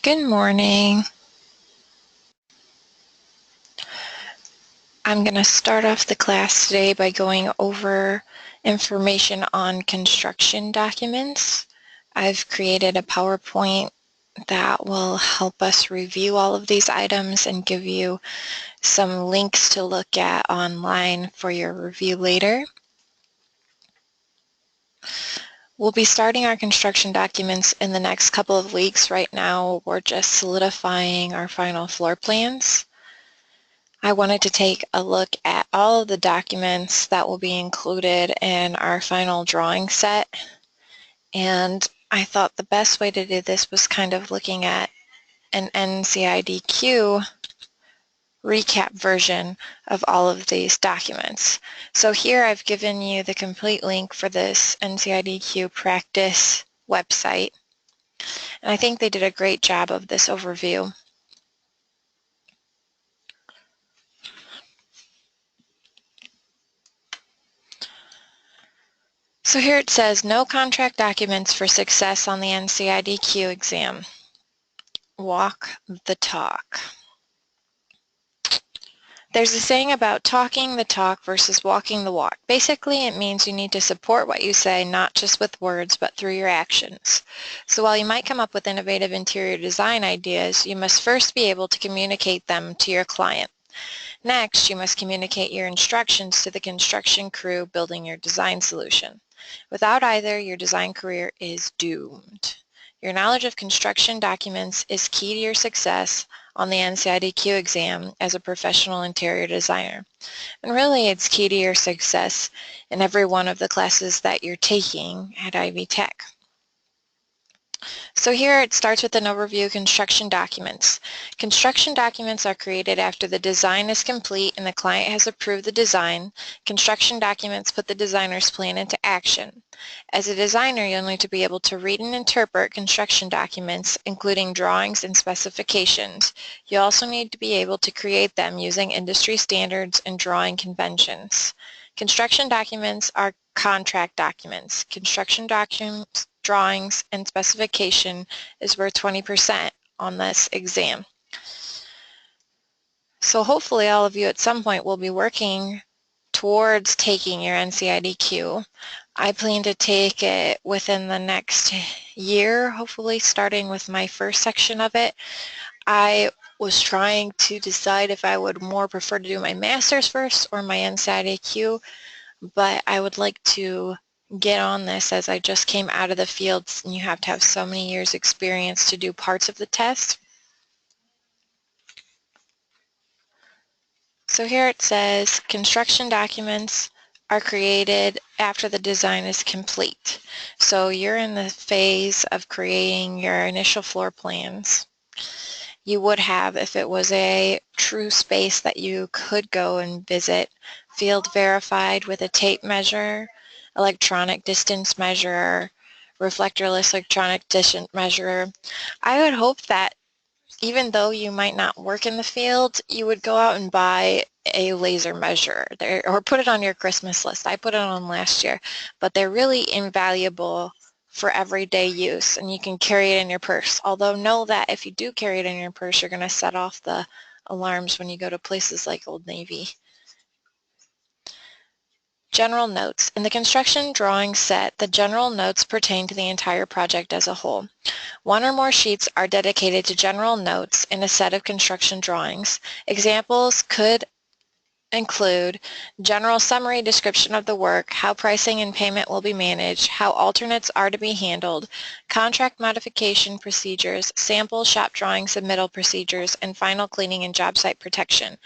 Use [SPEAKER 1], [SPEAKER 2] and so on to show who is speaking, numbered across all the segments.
[SPEAKER 1] Good morning. I'm going to start off the class today by going over information on construction documents. I've created a PowerPoint that will help us review all of these items and give you some links to look at online for your review later. We'll be starting our construction documents in the next couple of weeks. Right now, we're just solidifying our final floor plans. I wanted to take a look at all of the documents that will be included in our final drawing set, and I thought the best way to do this was kind of looking at an NCIDQ recap version of all of these documents. So here I've given you the complete link for this NCIDQ practice website, and I think they did a great job of this overview. So here it says, no contract documents for success on the NCIDQ exam. Walk the talk. There's a saying about talking the talk versus walking the walk. Basically, it means you need to support what you say, not just with words, but through your actions. So while you might come up with innovative interior design ideas, you must first be able to communicate them to your client. Next, you must communicate your instructions to the construction crew building your design solution. Without either, your design career is doomed. Your knowledge of construction documents is key to your success on the NCIDQ exam as a professional interior designer. And really, it's key to your success in every one of the classes that you're taking at Ivy Tech. So here it starts with an overview of construction documents. Construction documents are created after the design is complete and the client has approved the design. Construction documents put the designer's plan into action. As a designer, you'll need to be able to read and interpret construction documents, including drawings and specifications. You also need to be able to create them using industry standards and drawing conventions. Construction documents are contract documents. Construction documents, drawings, and specification is worth 20% on this exam. So hopefully all of you at some point will be working towards taking your NCIDQ. I plan to take it within the next year, hopefully starting with my first section of it. I was trying to decide if I would more prefer to do my master's first or my NCIDQ, but I would like to get on this as I just came out of the fields and you have to have so many years experience to do parts of the test. So here it says construction documents are created after the design is complete. So you're in the phase of creating your initial floor plans. You would have, if it was a true space that you could go and visit, field verified with a tape measure, electronic distance measurer, reflectorless electronic distance measurer. I would hope that even though you might not work in the field, you would go out and buy a laser measurer or put it on your Christmas list. I put it on last year, but they're really invaluable for everyday use, and you can carry it in your purse. Although know that if you do carry it in your purse, you're going to set off the alarms when you go to places like Old Navy. General notes. In the construction drawing set, the general notes pertain to the entire project as a whole. One or more sheets are dedicated to general notes in a set of construction drawings. Examples could include general summary description of the work, how pricing and payment will be managed, how alternates are to be handled, contract modification procedures, sample shop drawing submittal procedures, and final cleaning and job site protection.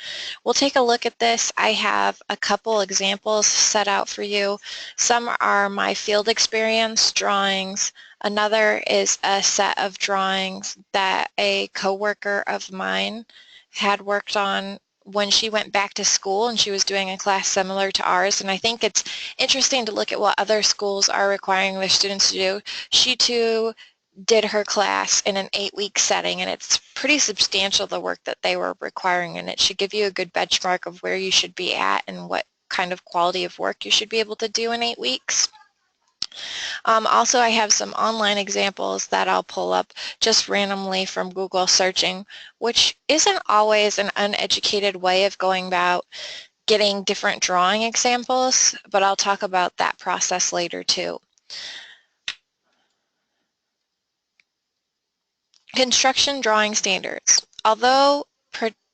[SPEAKER 1] We'll take a look at this. I have a couple examples set out for you. Some are my field experience drawings. Another is a set of drawings that a coworker of mine had worked on when she went back to school and she was doing a class similar to ours, and I think it's interesting to look at what other schools are requiring their students to do. She too did her class in an 8-week setting, and it's pretty substantial, the work that they were requiring, and it should give you a good benchmark of where you should be at and what kind of quality of work you should be able to do in 8 weeks. Also, I have some online examples that I'll pull up just randomly from Google searching, which isn't always an uneducated way of going about getting different drawing examples, but I'll talk about that process later too. Construction drawing standards. Although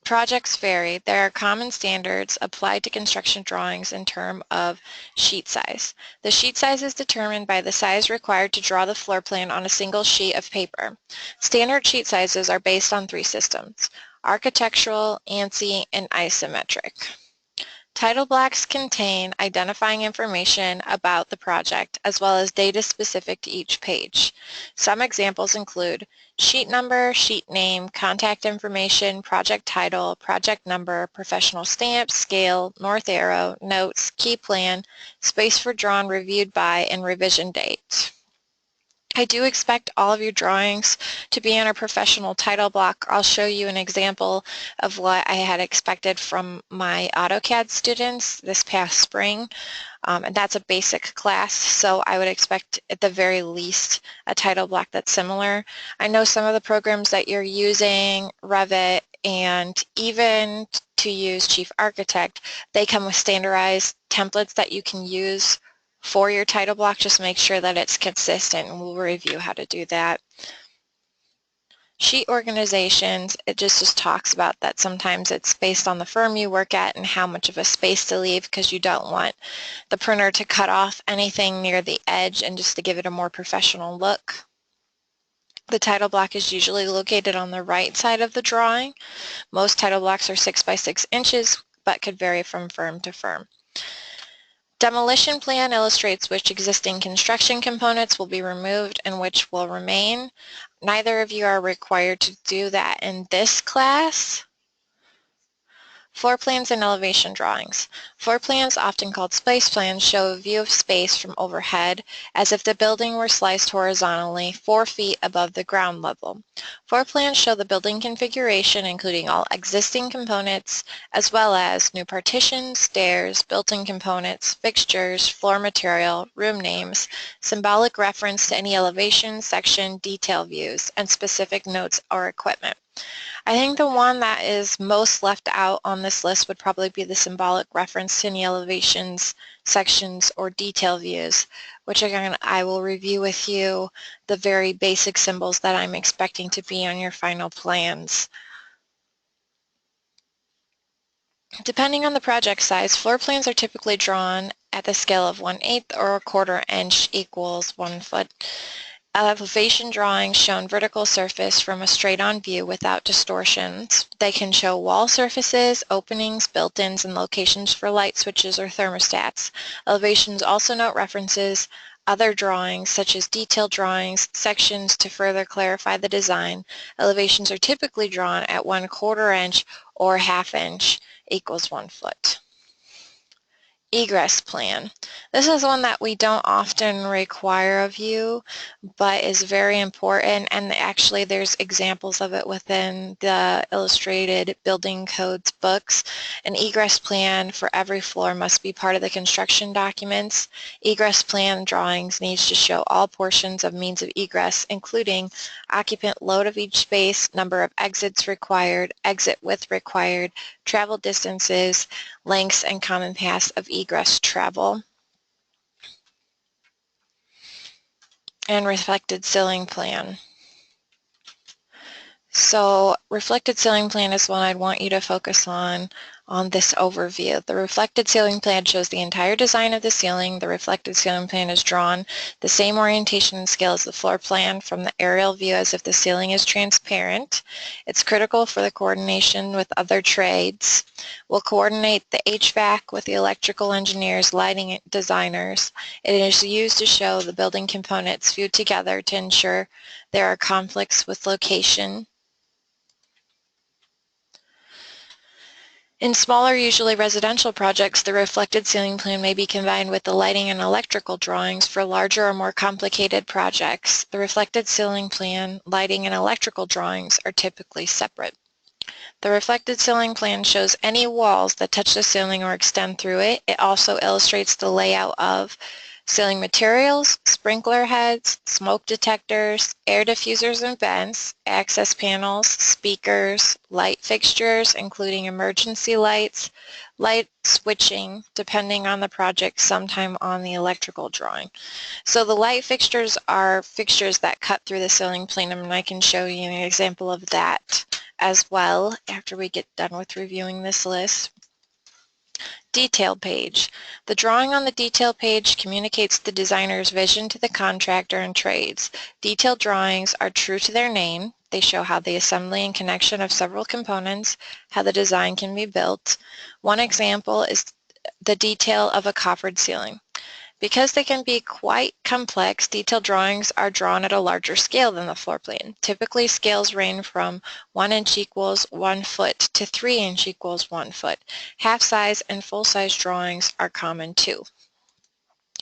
[SPEAKER 1] projects vary, there are common standards applied to construction drawings in terms of sheet size. The sheet size is determined by the size required to draw the floor plan on a single sheet of paper. Standard sheet sizes are based on 3 systems: architectural, ANSI, and isometric. Title blocks contain identifying information about the project as well as data specific to each page. Some examples include sheet number, sheet name, contact information, project title, project number, professional stamp, scale, north arrow, notes, key plan, space for drawn, reviewed by, and revision date. I do expect all of your drawings to be on a professional title block. I'll show you an example of what I had expected from my AutoCAD students this past spring. And that's a basic class, so I would expect at the very least a title block that's similar. I know some of the programs that you're using, Revit, and even to use Chief Architect, they come with standardized templates that you can use for your title block. Just make sure that it's consistent, and we'll review how to do that. Sheet organizations, it just talks about that sometimes it's based on the firm you work at and how much of a space to leave, because you don't want the printer to cut off anything near the edge and just to give it a more professional look. The title block is usually located on the right side of the drawing. Most title blocks are 6 by 6 inches, but could vary from firm to firm. Demolition plan illustrates which existing construction components will be removed and which will remain. Neither of you are required to do that in this class. Floor plans and elevation drawings. Floor plans, often called space plans, show a view of space from overhead as if the building were sliced horizontally 4 feet above the ground level. Floor plans show the building configuration, including all existing components, as well as new partitions, stairs, built-in components, fixtures, floor material, room names, symbolic reference to any elevation, section, detail views, and specific notes or equipment. I think the one that is most left out on this list would probably be the symbolic reference to any elevations, sections, or detail views, which again I will review with you the very basic symbols that I'm expecting to be on your final plans. Depending on the project size, floor plans are typically drawn at the scale of 1/8 or 1/4 inch equals 1 foot. Elevation drawings show vertical surface from a straight-on view without distortions. They can show wall surfaces, openings, built-ins, and locations for light switches or thermostats. Elevations also note references, other drawings such as detailed drawings, sections to further clarify the design. Elevations are typically drawn at 1/4 inch or 1/2 inch equals 1 foot. Egress plan. This is one that we don't often require of you, but is very important, and actually there's examples of it within the illustrated building codes books. An egress plan for every floor must be part of the construction documents. Egress plan drawings needs to show all portions of means of egress, including occupant load of each space, number of exits required, exit width required, travel distances, lengths, and common paths of egress travel. And reflected ceiling plan. So reflected ceiling plan is one I'd want you to focus on this overview. The reflected ceiling plan shows the entire design of the ceiling. The reflected ceiling plan is drawn the same orientation and scale as the floor plan from the aerial view as if the ceiling is transparent. It's critical for the coordination with other trades. We'll coordinate the HVAC with the electrical engineers, lighting designers. It is used to show the building components viewed together to ensure there are conflicts with location. In smaller, usually residential projects, the reflected ceiling plan may be combined with the lighting and electrical drawings. For larger or more complicated projects, the reflected ceiling plan, lighting, and electrical drawings are typically separate. The reflected ceiling plan shows any walls that touch the ceiling or extend through it. It also illustrates the layout of ceiling materials, sprinkler heads, smoke detectors, air diffusers and vents, access panels, speakers, light fixtures, including emergency lights, light switching, depending on the project, sometime on the electrical drawing. So the light fixtures are fixtures that cut through the ceiling plenum, and I can show you an example of that as well after we get done with reviewing this list. Detail page. The drawing on the detail page communicates the designer's vision to the contractor and trades. Detailed drawings are true to their name. They show how the assembly and connection of several components, how the design can be built. One example is the detail of a coffered ceiling. Because they can be quite complex, detailed drawings are drawn at a larger scale than the floor plan. Typically, scales range from 1 inch equals 1 foot to 3 inch equals 1 foot. Half-size and full-size drawings are common too.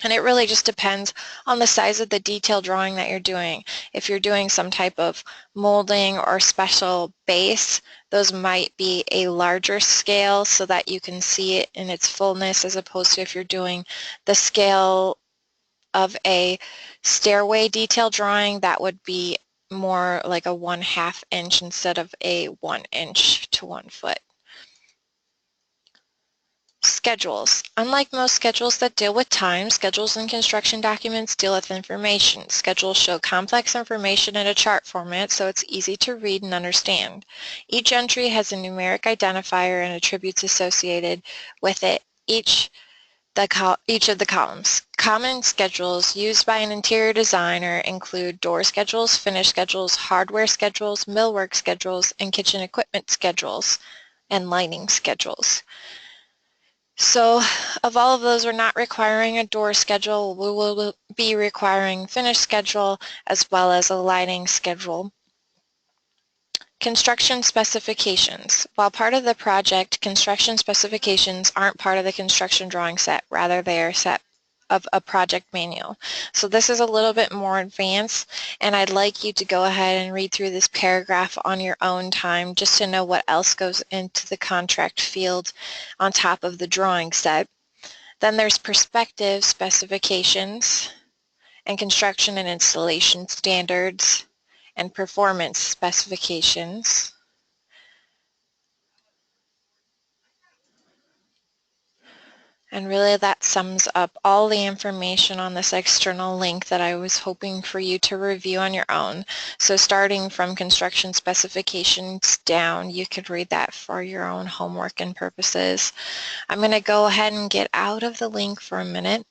[SPEAKER 1] And it really just depends on the size of the detail drawing that you're doing. If you're doing some type of molding or special base, those might be a larger scale so that you can see it in its fullness, as opposed to if you're doing the scale of a stairway detail drawing, that would be more like a 1/2 inch instead of a 1 inch to 1 foot. Schedules. Unlike most schedules that deal with time, schedules in construction documents deal with information. Schedules show complex information in a chart format, so it's easy to read and understand. Each entry has a numeric identifier and attributes associated with it, each of the columns. Common schedules used by an interior designer include door schedules, finish schedules, hardware schedules, millwork schedules, and kitchen equipment schedules, and lighting schedules. So of all of those, we're not requiring a door schedule. We will be requiring finish schedule as well as a lighting schedule. Construction specifications. While part of the project, construction specifications aren't part of the construction drawing set. Rather, they are set of a project manual. So this is a little bit more advanced, and I'd like you to go ahead and read through this paragraph on your own time just to know what else goes into the contract field on top of the drawing set. Then there's perspective specifications and construction and installation standards and performance specifications. And really that sums up all the information on this external link that I was hoping for you to review on your own. So starting from construction specifications down, you could read that for your own homework and purposes. I'm going to go ahead and get out of the link for a minute.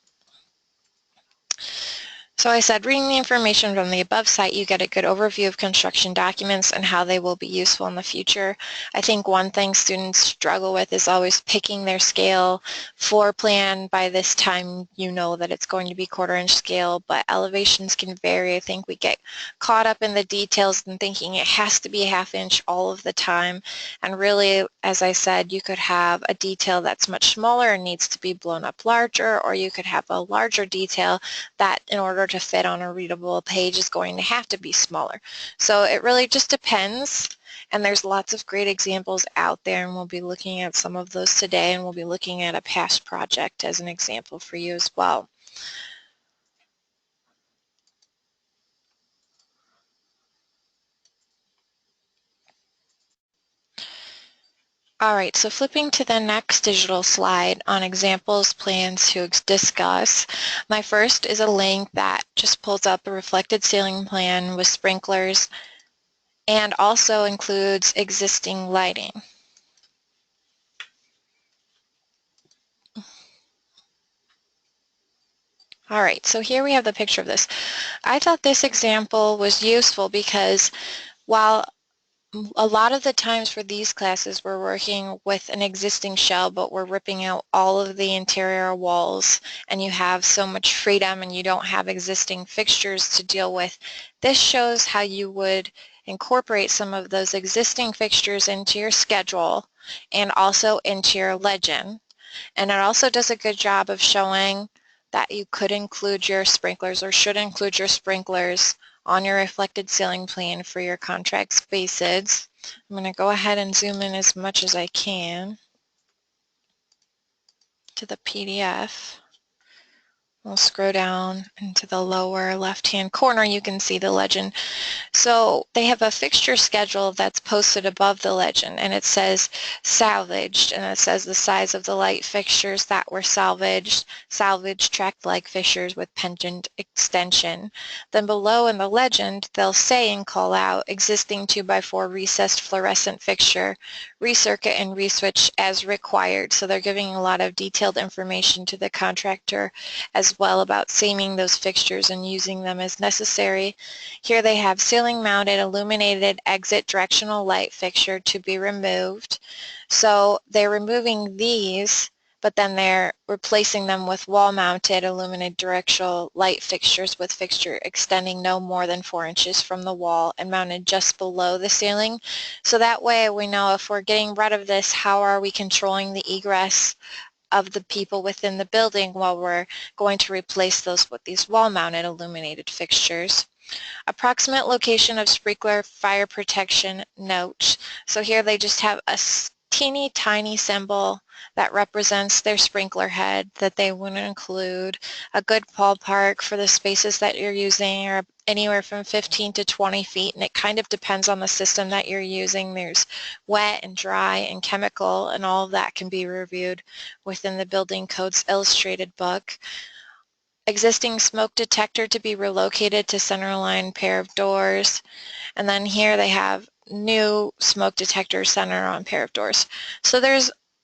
[SPEAKER 1] So I said, reading the information from the above site, you get a good overview of construction documents and how they will be useful in the future. I think one thing students struggle with is always picking their scale. Floor plan, by this time you know that it's going to be 1/4 inch scale, but elevations can vary. I think we get caught up in the details and thinking it has to be 1/2 inch all of the time. And really, as I said, you could have a detail that's much smaller and needs to be blown up larger, or you could have a larger detail that, in order to fit on a readable page, is going to have to be smaller. So it really just depends, and there's lots of great examples out there, and we'll be looking at some of those today, and we'll be looking at a past project as an example for you as well. All right, so flipping to the next digital slide on examples, plans to discuss. My first is a link that just pulls up a reflected ceiling plan with sprinklers and also includes existing lighting. All right, so here we have the picture of this. I thought this example was useful because while a lot of the times for these classes we're working with an existing shell, but we're ripping out all of the interior walls and you have so much freedom and you don't have existing fixtures to deal with, this shows how you would incorporate some of those existing fixtures into your schedule and also into your legend. And it also does a good job of showing that you could include your sprinklers or should include your sprinklers on your reflected ceiling plan for your contract spaces. I'm going to go ahead and zoom in as much as I can to the PDF. We'll scroll down into the lower left-hand corner. You can see the legend. So they have a fixture schedule that's posted above the legend, and it says salvaged, and it says the size of the light fixtures that were salvaged, tracked light fixtures with pendant extension. Then below in the legend, they'll say and call out existing 2x4 recessed fluorescent fixture, recircuit and reswitch as required. So they're giving a lot of detailed information to the contractor as well about saming those fixtures and using them as necessary. Here they have ceiling mounted illuminated exit directional light fixture to be removed. So they're removing these, but then they're replacing them with wall-mounted illuminated directional light fixtures with fixture extending no more than 4 inches from the wall and mounted just below the ceiling. So that way we know if we're getting rid of this, how are we controlling the egress of the people within the building while we're going to replace those with these wall-mounted illuminated fixtures. Approximate location of sprinkler fire protection note. So here they just have a teeny tiny symbol that represents their sprinkler head that they want to include. A good ballpark for the spaces that you're using are anywhere from 15 to 20 feet, and it kind of depends on the system that you're using. There's wet and dry and chemical, and all of that can be reviewed within the Building Codes Illustrated book. Existing smoke detector to be relocated to centerline pair of doors. And then here they have new smoke detector center on pair of doors. So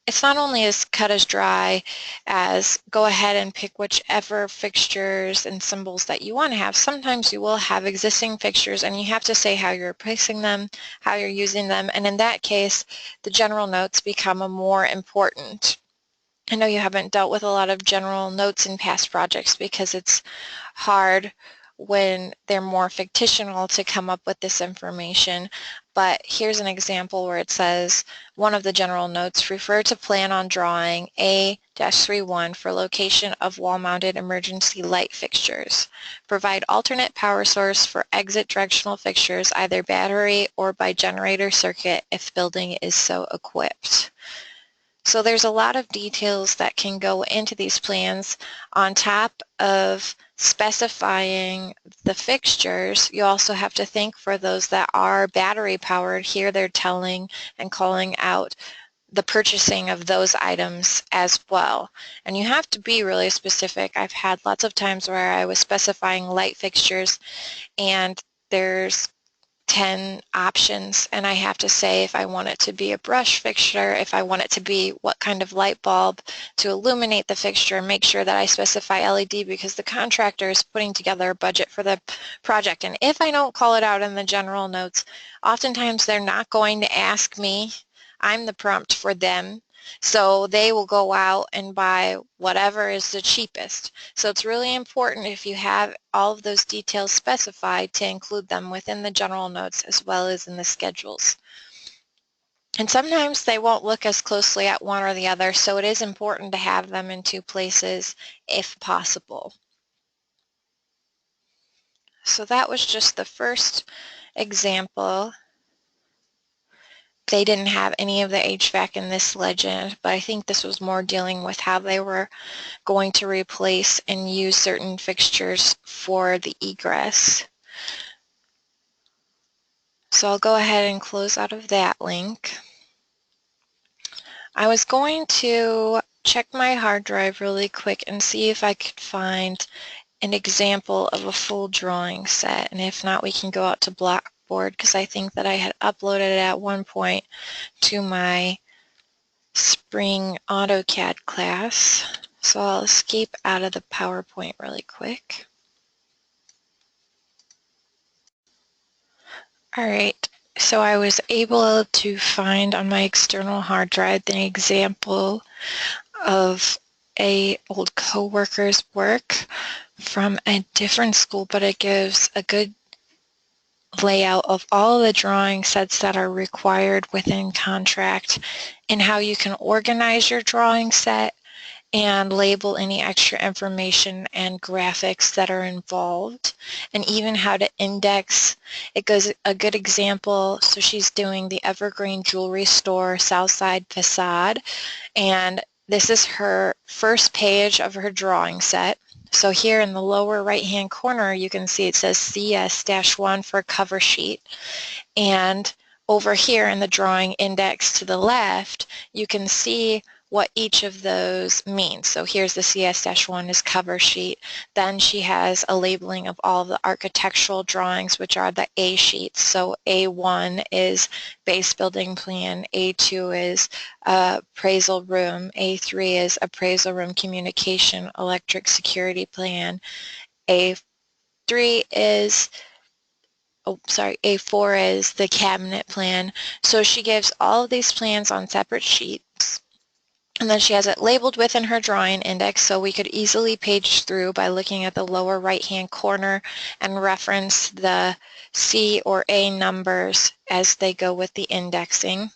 [SPEAKER 1] it's not only as cut as dry as go ahead and pick whichever fixtures and symbols that you want to have. Sometimes you will have existing fixtures and you have to say how you're replacing them, how you're using them, and in that case the general notes become more important. I know you haven't dealt with a lot of general notes in past projects because it's hard when they're more fictional to come up with this information, but here's an example where it says one of the general notes, refer to plan on drawing A-31 for location of wall-mounted emergency light fixtures. Provide alternate power source for exit directional fixtures, either battery or by generator circuit if building is so equipped. So there's a lot of details that can go into these plans. On top of specifying the fixtures, you also have to think for those that are battery powered. Here they're telling and calling out the purchasing of those items as well. And you have to be really specific. I've had lots of times where I was specifying light fixtures and there's 10 options, and I have to say if I want it to be a brush fixture, if I want it to be what kind of light bulb to illuminate the fixture, make sure that I specify LED because the contractor is putting together a budget for the project. And if I don't call it out in the general notes, oftentimes they're not going to ask me. I'm the prompt for them. So they will go out and buy whatever is the cheapest. So it's really important if you have all of those details specified to include them within the general notes as well as in the schedules. And sometimes they won't look as closely at one or the other, so it is important to have them in 2 places if possible. So that was just the first example. They didn't have any of the HVAC in this legend, but I think this was more dealing with how they were going to replace and use certain fixtures for the egress. So I'll go ahead and close out of that link. I was going to check my hard drive really quick and see if I could find an example of a full drawing set, and if not, we can go out to Blackboard because I think that I had uploaded it at one point to my spring AutoCAD class. So I'll escape out of the PowerPoint really quick. All right, so I was able to find on my external hard drive the example of a old co-worker's work from a different school, but it gives a good layout of all the drawing sets that are required within contract and how you can organize your drawing set and label any extra information and graphics that are involved, and even how to index. It goes a good example. So she's doing the Evergreen Jewelry Store Southside facade, and this is her first page of her drawing set. So here in the lower right-hand corner, you can see it says CS-1 for cover sheet. And over here in the drawing index to the left, you can see what each of those means. So here's the CS-1 is cover sheet. Then she has a labeling of all of the architectural drawings, which are the A sheets. So A1 is base building plan, A2 is appraisal room, A3 is appraisal room communication, electric security plan, A3 is A4 is the cabinet plan. So she gives all of these plans on separate sheets, and then she has it labeled within her drawing index, so we could easily page through by looking at the lower right-hand corner and reference the C or A numbers as they go with the indexing.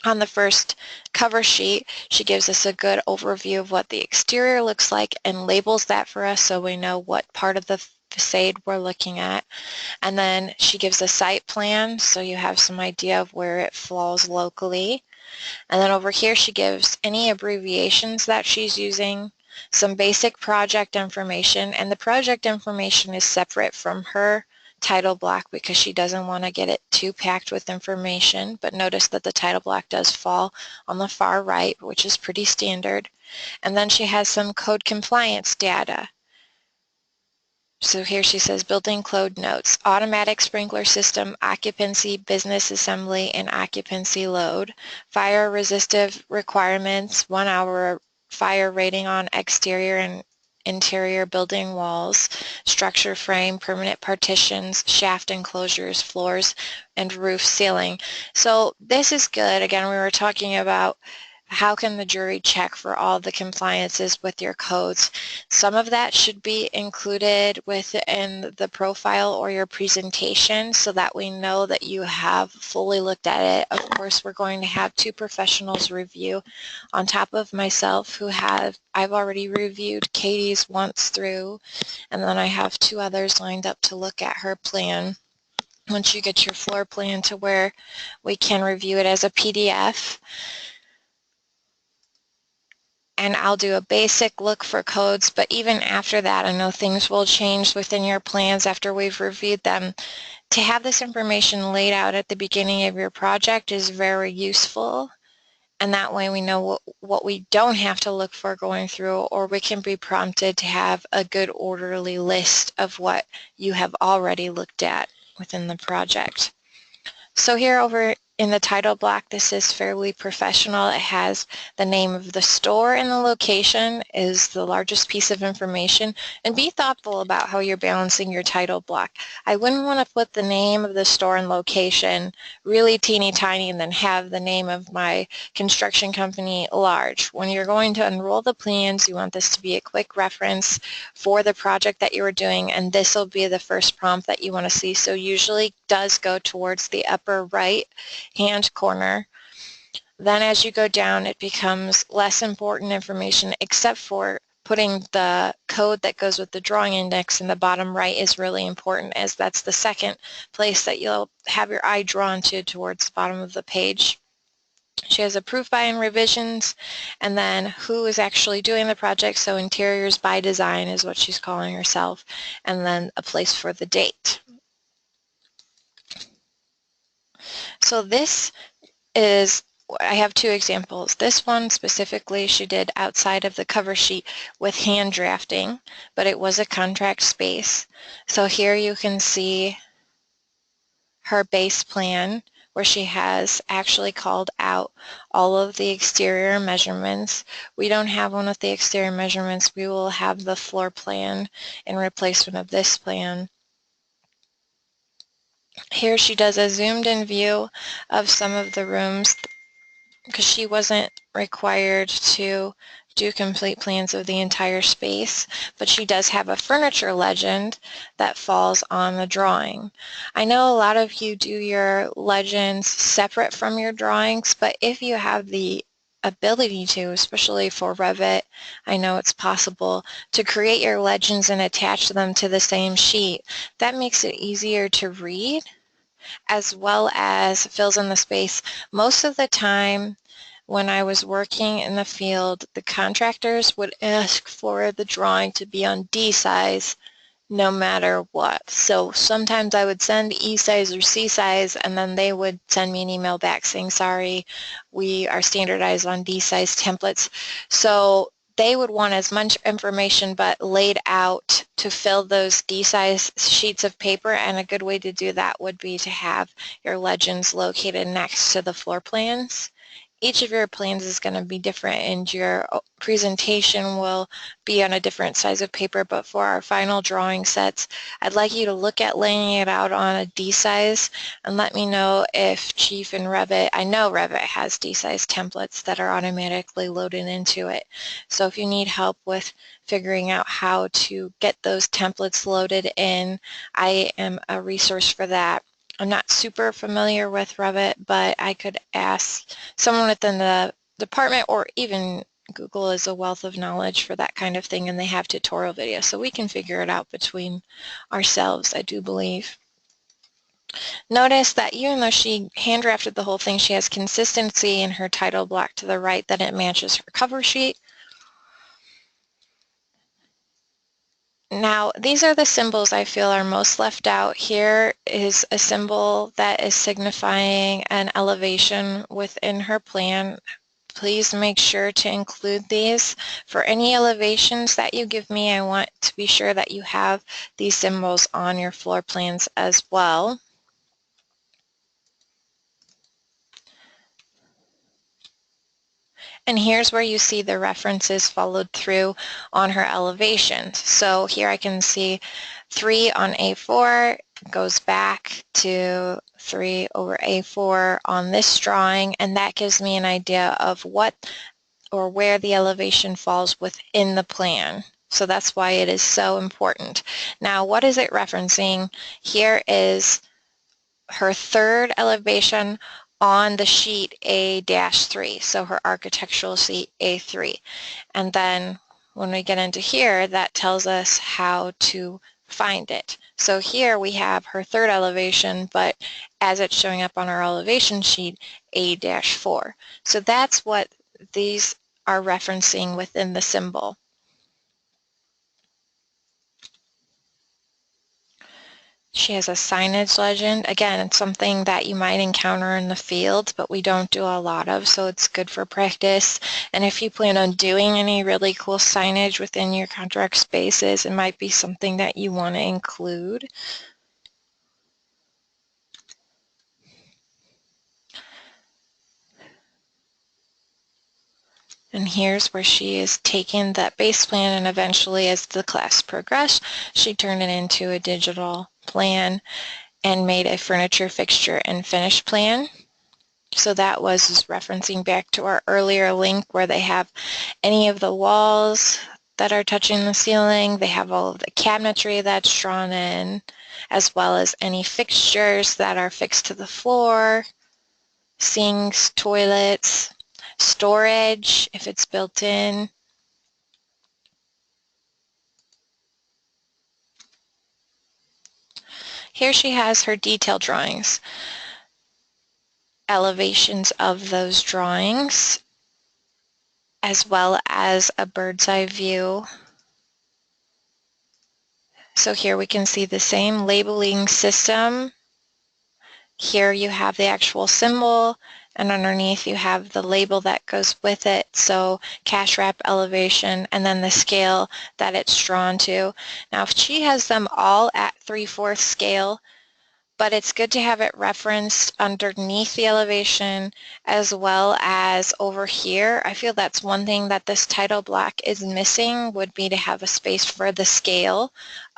[SPEAKER 1] On the first cover sheet, she gives us a good overview of what the exterior looks like and labels that for us so we know what part of the facade we're looking at. And then she gives a site plan, so you have some idea of where it falls locally. And then over here she gives any abbreviations that she's using, some basic project information, and the project information is separate from her title block because she doesn't want to get it too packed with information, but notice that the title block does fall on the far right, which is pretty standard. And then she has some code compliance data. So here she says building code notes, automatic sprinkler system, occupancy, business assembly, and occupancy load, fire resistive requirements, 1 hour fire rating on exterior and interior building walls, structure frame, permanent partitions, shaft enclosures, floors, and roof ceiling. So this is good. Again, we were talking about how can the jury check for all the compliances with your codes. Some of that should be included within the profile or your presentation so that we know that you have fully looked at it. Of course, we're going to have 2 professionals review on top of myself I've already reviewed Katie's once through, and then I have 2 others lined up to look at her plan. Once you get your floor plan to where we can review it as a PDF, and I'll do a basic look for codes, but even after that, I know things will change within your plans after we've reviewed them. To have this information laid out at the beginning of your project is very useful, and that way we know what we don't have to look for going through, or we can be prompted to have a good orderly list of what you have already looked at within the project. So here over in the title block, this is fairly professional. It has the name of the store and the location is the largest piece of information. And be thoughtful about how you're balancing your title block. I wouldn't want to put the name of the store and location really teeny tiny and then have the name of my construction company large. When you're going to unroll the plans, you want this to be a quick reference for the project that you are doing, and this will be the first prompt that you want to see. So usually does go towards the upper right hand corner. Then as you go down, it becomes less important information except for putting the code that goes with the drawing index in the bottom right is really important, as that's the second place that you'll have your eye drawn to towards the bottom of the page. She has approved by and revisions, and then who is actually doing the project, so interiors by design is what she's calling herself, and then a place for the date. So this is, I have 2 examples. This one specifically she did outside of the cover sheet with hand drafting, but it was a contract space. So here you can see her base plan where she has actually called out all of the exterior measurements. We don't have one with the exterior measurements. We will have the floor plan in replacement of this plan. Here she does a zoomed in view of some of the rooms because she wasn't required to do complete plans of the entire space, but she does have a furniture legend that falls on the drawing. I know a lot of you do your legends separate from your drawings, but if you have the ability to, especially for Revit, I know it's possible to create your legends and attach them to the same sheet. That makes it easier to read as well as fills in the space. Most of the time, when I was working in the field, the contractors would ask for the drawing to be on D size no matter what. So sometimes I would send E size or C size, and then they would send me an email back saying, sorry, we are standardized on D size templates. So they would want as much information but laid out to fill those D size sheets of paper, and a good way to do that would be to have your legends located next to the floor plans. Each of your plans is going to be different, and your presentation will be on a different size of paper, but for our final drawing sets, I'd like you to look at laying it out on a D size and let me know if Chief and Revit, I know Revit has D size templates that are automatically loaded into it. So if you need help with figuring out how to get those templates loaded in, I am a resource for that. I'm not super familiar with Revit, but I could ask someone within the department, or even Google is a wealth of knowledge for that kind of thing, and they have tutorial videos, so we can figure it out between ourselves, I do believe. Notice that even though she hand drafted the whole thing, she has consistency in her title block to the right that it matches her cover sheet. Now, these are the symbols I feel are most left out. Here is a symbol that is signifying an elevation within her plan. Please make sure to include these. For any elevations that you give me, I want to be sure that you have these symbols on your floor plans as well. And here's where you see the references followed through on her elevations. So here I can see 3 on A4 goes back to 3 over A4 on this drawing, and that gives me an idea of what or where the elevation falls within the plan. So that's why it is so important. Now, what is it referencing? Here is her third elevation on the sheet A-3, so her architectural sheet A3. And then when we get into here, that tells us how to find it. So here we have her third elevation, but as it's showing up on our elevation sheet, A-4. So that's what these are referencing within the symbol. She has a signage legend. Again, it's something that you might encounter in the field, but we don't do a lot of, so it's good for practice. And if you plan on doing any really cool signage within your contract spaces, it might be something that you want to include. And here's where she is taking that base plan, and eventually as the class progressed, she turned it into a digital plan and made a furniture, fixture, and finish plan. So that was just referencing back to our earlier link where they have any of the walls that are touching the ceiling. They have all of the cabinetry that's drawn in, as well as any fixtures that are fixed to the floor, sinks, toilets, storage if it's built in. Here she has her detail drawings, elevations of those drawings, as well as a bird's eye view. So here we can see the same labeling system. Here you have the actual symbol, and underneath you have the label that goes with it. So cash wrap, elevation, and then the scale that it's drawn to. Now if she has them all at 3/4 scale, but it's good to have it referenced underneath the elevation as well as over here. I feel that's one thing that this title block is missing, would be to have a space for the scale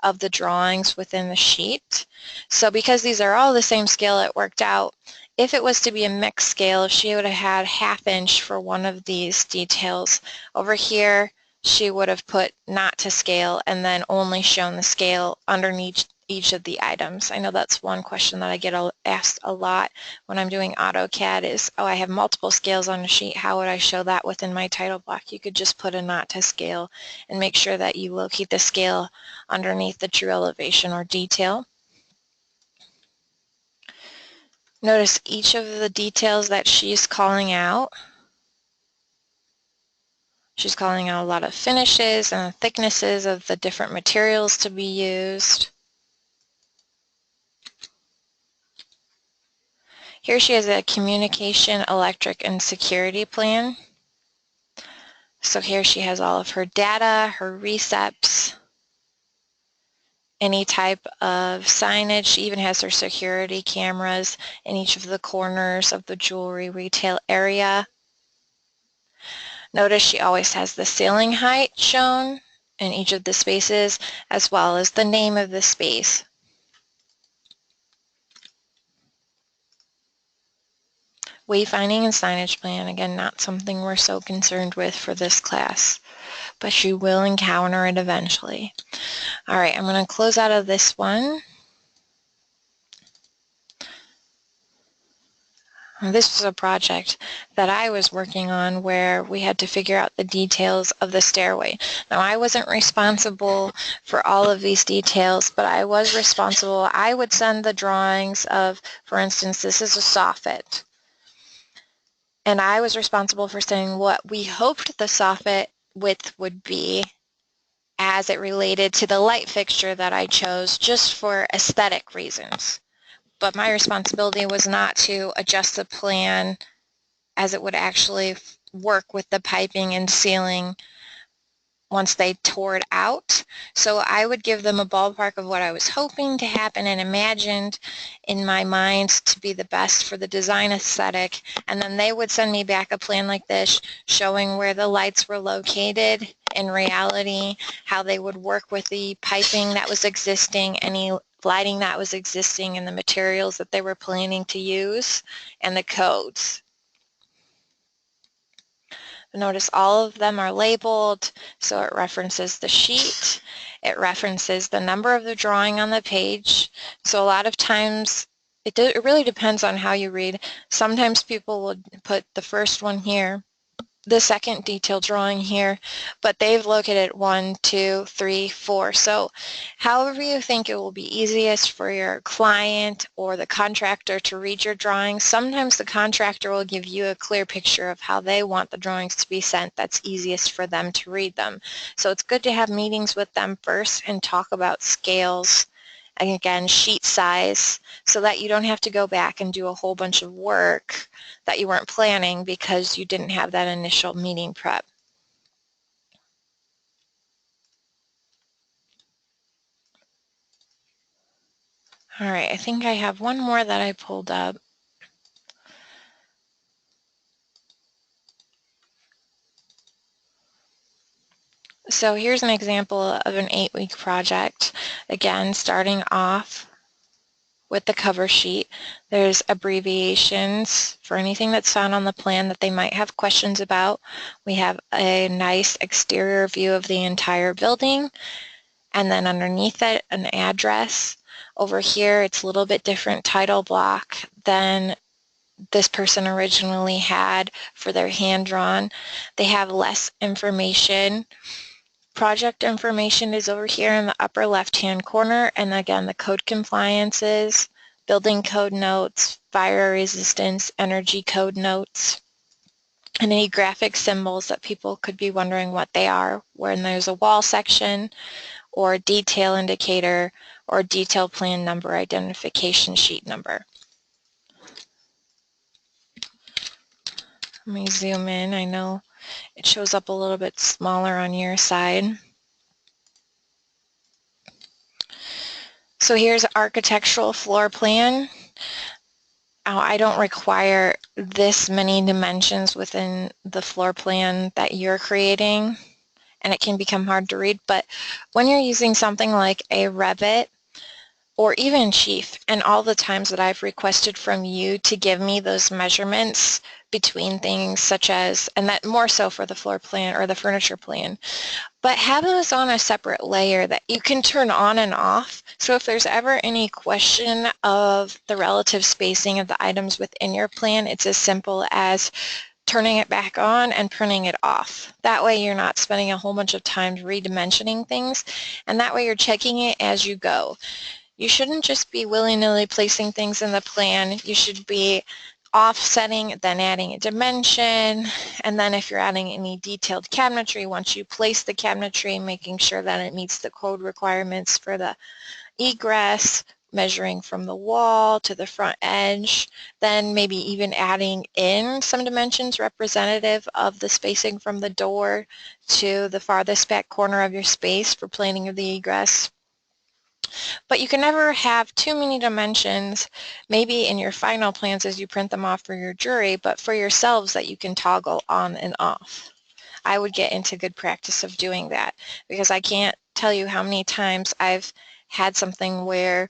[SPEAKER 1] of the drawings within the sheet. So because these are all the same scale, it worked out. If it was to be a mixed scale, if she would have had 1/2 inch for one of these details, over here she would have put not to scale and then only shown the scale underneath each of the items. I know that's one question that I get asked a lot when I'm doing AutoCAD is, oh, I have multiple scales on a sheet. How would I show that within my title block? You could just put a not to scale and make sure that you locate the scale underneath the true elevation or detail. Notice each of the details that she's calling out. She's calling out a lot of finishes and thicknesses of the different materials to be used. Here she has a communication, electric, and security plan. So here she has all of her data, her receipts, any type of signage. She even has her security cameras in each of the corners of the jewelry retail area. Notice she always has the ceiling height shown in each of the spaces, as well as the name of the space. Wayfinding and signage plan, again, not something we're so concerned with for this class, but you will encounter it eventually. All right, I'm going to close out of this one. This was a project that I was working on where we had to figure out the details of the stairway. Now, I wasn't responsible for all of these details, but I was responsible. I would send the drawings of, for instance, this is a soffit. And I was responsible for saying what we hoped the soffit width would be as it related to the light fixture that I chose just for aesthetic reasons. But my responsibility was not to adjust the plan as it would actually work with the piping and ceiling once they tore it out. So I would give them a ballpark of what I was hoping to happen and imagined in my mind to be the best for the design aesthetic, and then they would send me back a plan like this showing where the lights were located in reality, how they would work with the piping that was existing, any lighting that was existing, and the materials that they were planning to use, and the codes. Notice all of them are labeled, so it references the sheet, it references the number of the drawing on the page. So a lot of times, it really depends on how you read. Sometimes people will put the first one here, the second detail drawing here, but they've located 1, 2, 3, 4. So however you think it will be easiest for your client or the contractor to read your drawings, sometimes the contractor will give you a clear picture of how they want the drawings to be sent that's easiest for them to read them. So it's good to have meetings with them first and talk about scales, and again, sheet size, so that you don't have to go back and do a whole bunch of work that you weren't planning because you didn't have that initial meeting prep. All right, I think I have one more that I pulled up. So here's an example of an 8-week project. Again, starting off with the cover sheet. There's abbreviations for anything that's found on the plan that they might have questions about. We have a nice exterior view of the entire building, and then underneath it, an address. Over here, it's a little bit different title block than this person originally had for their hand-drawn. They have less information. Project information is over here in the upper left-hand corner, and again, the code compliances, building code notes, fire resistance, energy code notes, and any graphic symbols that people could be wondering what they are, when there's a wall section, or detail indicator, or detail plan number identification sheet number. Let me zoom in. I know it shows up a little bit smaller on your side. So here's architectural floor plan. I don't require this many dimensions within the floor plan that you're creating, and it can become hard to read, but when you're using something like a Revit or even Chief, and all the times that I've requested from you to give me those measurements between things such as, and that more so for the floor plan or the furniture plan, but have those on a separate layer that you can turn on and off. So if there's ever any question of the relative spacing of the items within your plan, it's as simple as turning it back on and turning it off. That way you're not spending a whole bunch of time redimensioning things, and that way you're checking it as you go. You shouldn't just be willy-nilly placing things in the plan. You should be offsetting, then adding a dimension, and then if you're adding any detailed cabinetry, once you place the cabinetry, making sure that it meets the code requirements for the egress, measuring from the wall to the front edge, then maybe even adding in some dimensions representative of the spacing from the door to the farthest back corner of your space for planning of the egress. But you can never have too many dimensions, maybe in your final plans as you print them off for your jury, but for yourselves that you can toggle on and off. I would get into good practice of doing that, because I can't tell you how many times I've had something where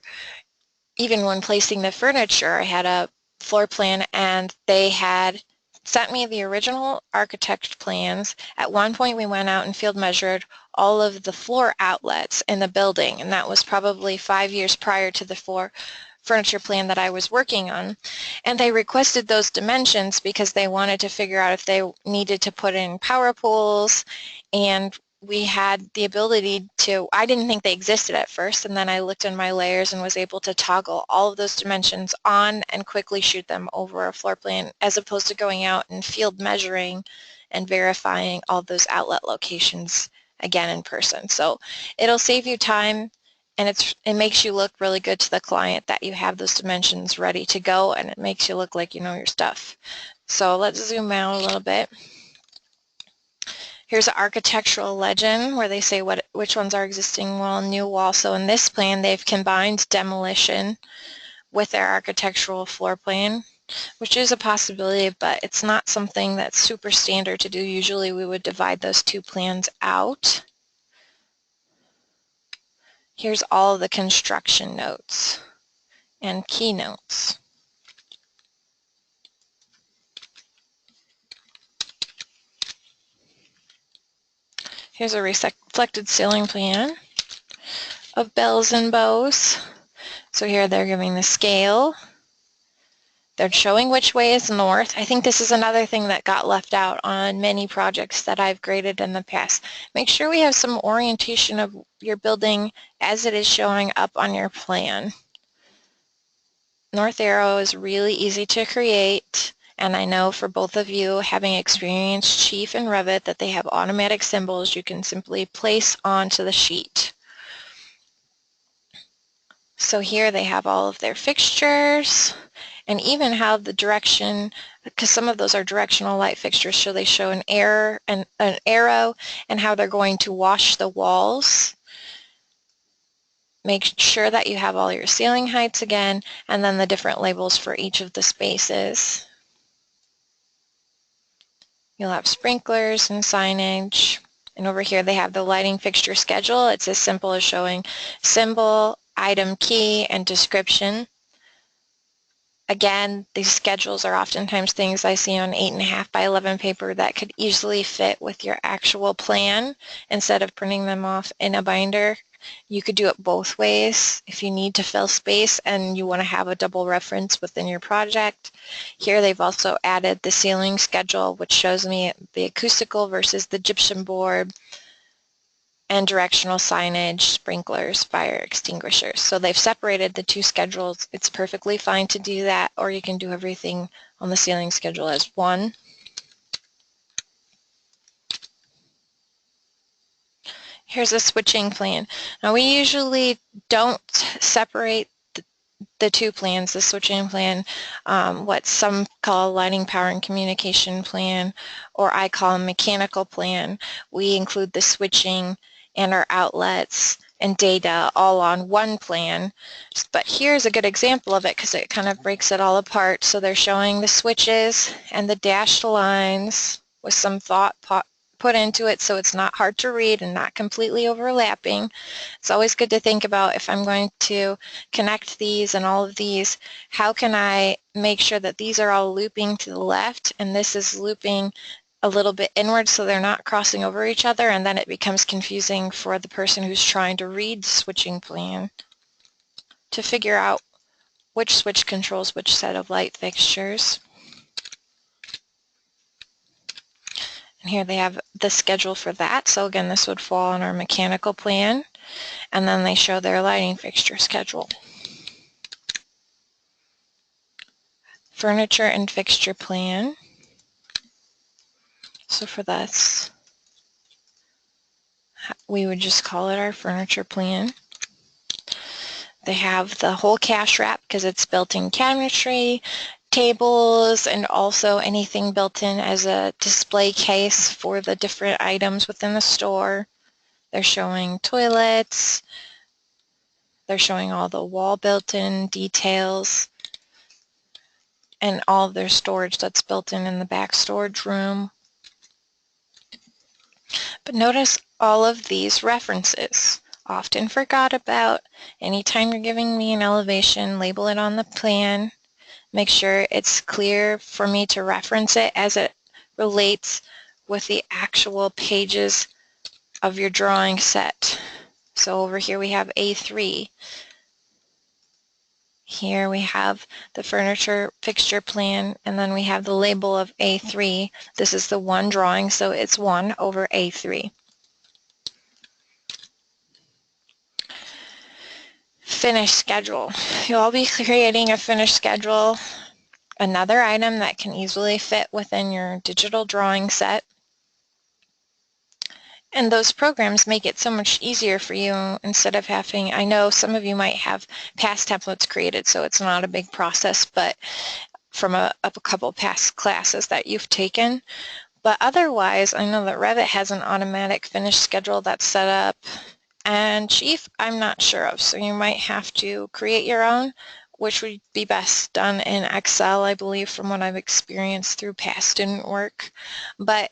[SPEAKER 1] even when placing the furniture, I had a floor plan and they had sent me the original architect plans. At one point we went out and field measured all of the floor outlets in the building, and that was probably 5 years prior to the floor furniture plan that I was working on. And they requested those dimensions because they wanted to figure out if they needed to put in power pools, and we had the ability to, I didn't think they existed at first, and then I looked in my layers and was able to toggle all of those dimensions on and quickly shoot them over a floor plan, as opposed to going out and field measuring and verifying all those outlet locations again in person. So it'll save you time, and it makes you look really good to the client that you have those dimensions ready to go, and it makes you look like you know your stuff. So let's zoom out a little bit. Here's an architectural legend where they say which ones are existing wall and new wall. So in this plan, they've combined demolition with their architectural floor plan, which is a possibility, but it's not something that's super standard to do. Usually we would divide those two plans out. Here's all of the construction notes and keynotes. Here's a reflected ceiling plan of bells and bows. So here they're giving the scale. They're showing which way is north. I think this is another thing that got left out on many projects that I've graded in the past. Make sure we have some orientation of your building as it is showing up on your plan. North arrow is really easy to create, and I know for both of you, having experienced Chief and Revit, that they have automatic symbols you can simply place onto the sheet. So here they have all of their fixtures, and even how the direction, because some of those are directional light fixtures, so they show an arrow and how they're going to wash the walls. Make sure that you have all your ceiling heights again, and then the different labels for each of the spaces. You'll have sprinklers and signage. And over here they have the lighting fixture schedule. It's as simple as showing symbol, item key, and description. Again, these schedules are oftentimes things I see on 8.5 by 11 paper that could easily fit with your actual plan instead of printing them off in a binder. You could do it both ways if you need to fill space and you want to have a double reference within your project. Here they've also added the ceiling schedule, which shows me the acoustical versus the gypsum board, and directional signage, sprinklers, fire extinguishers. So they've separated the two schedules. It's perfectly fine to do that, or you can do everything on the ceiling schedule as one. Here's a switching plan. Now we usually don't separate the two plans, the switching plan, what some call lighting, power, and communication plan, or I call a mechanical plan. We include the switching and our outlets and data all on one plan. But here's a good example of it because it kind of breaks it all apart. So they're showing the switches and the dashed lines with some thought put into it so it's not hard to read and not completely overlapping. It's always good to think about, if I'm going to connect these and all of these, how can I make sure that these are all looping to the left and this is looping a little bit inward so they're not crossing over each other, and then it becomes confusing for the person who's trying to read the switching plan to figure out which switch controls which set of light fixtures. And here they have the schedule for that. So again, this would fall on our mechanical plan, and then they show their lighting fixture schedule. furniture and fixture plan. So for this, we would just call it our furniture plan. They have the whole cash wrap because it's built-in cabinetry, tables, and also anything built in as a display case for the different items within the store. They're showing toilets. They're showing all the wall built-in details and all of their storage that's built in the back storage room. But notice all of these references. Often forgot about. Anytime you're giving me an elevation, label it on the plan. Make sure it's clear for me to reference it as it relates with the actual pages of your drawing set. So over here we have A3. Here we have the furniture fixture plan, and then we have the label of A3. This is the one drawing, so it's 1 over A3. Finish schedule. You'll be creating a finish schedule, another item that can easily fit within your digital drawing set. And those programs make it so much easier for you instead of having, I know some of you might have past templates created, so it's not a big process, but from a couple past classes that you've taken. But otherwise, I know that Revit has an automatic finish schedule that's set up, and Chief, I'm not sure of, so you might have to create your own, which would be best done in Excel, I believe, from what I've experienced through past student work. But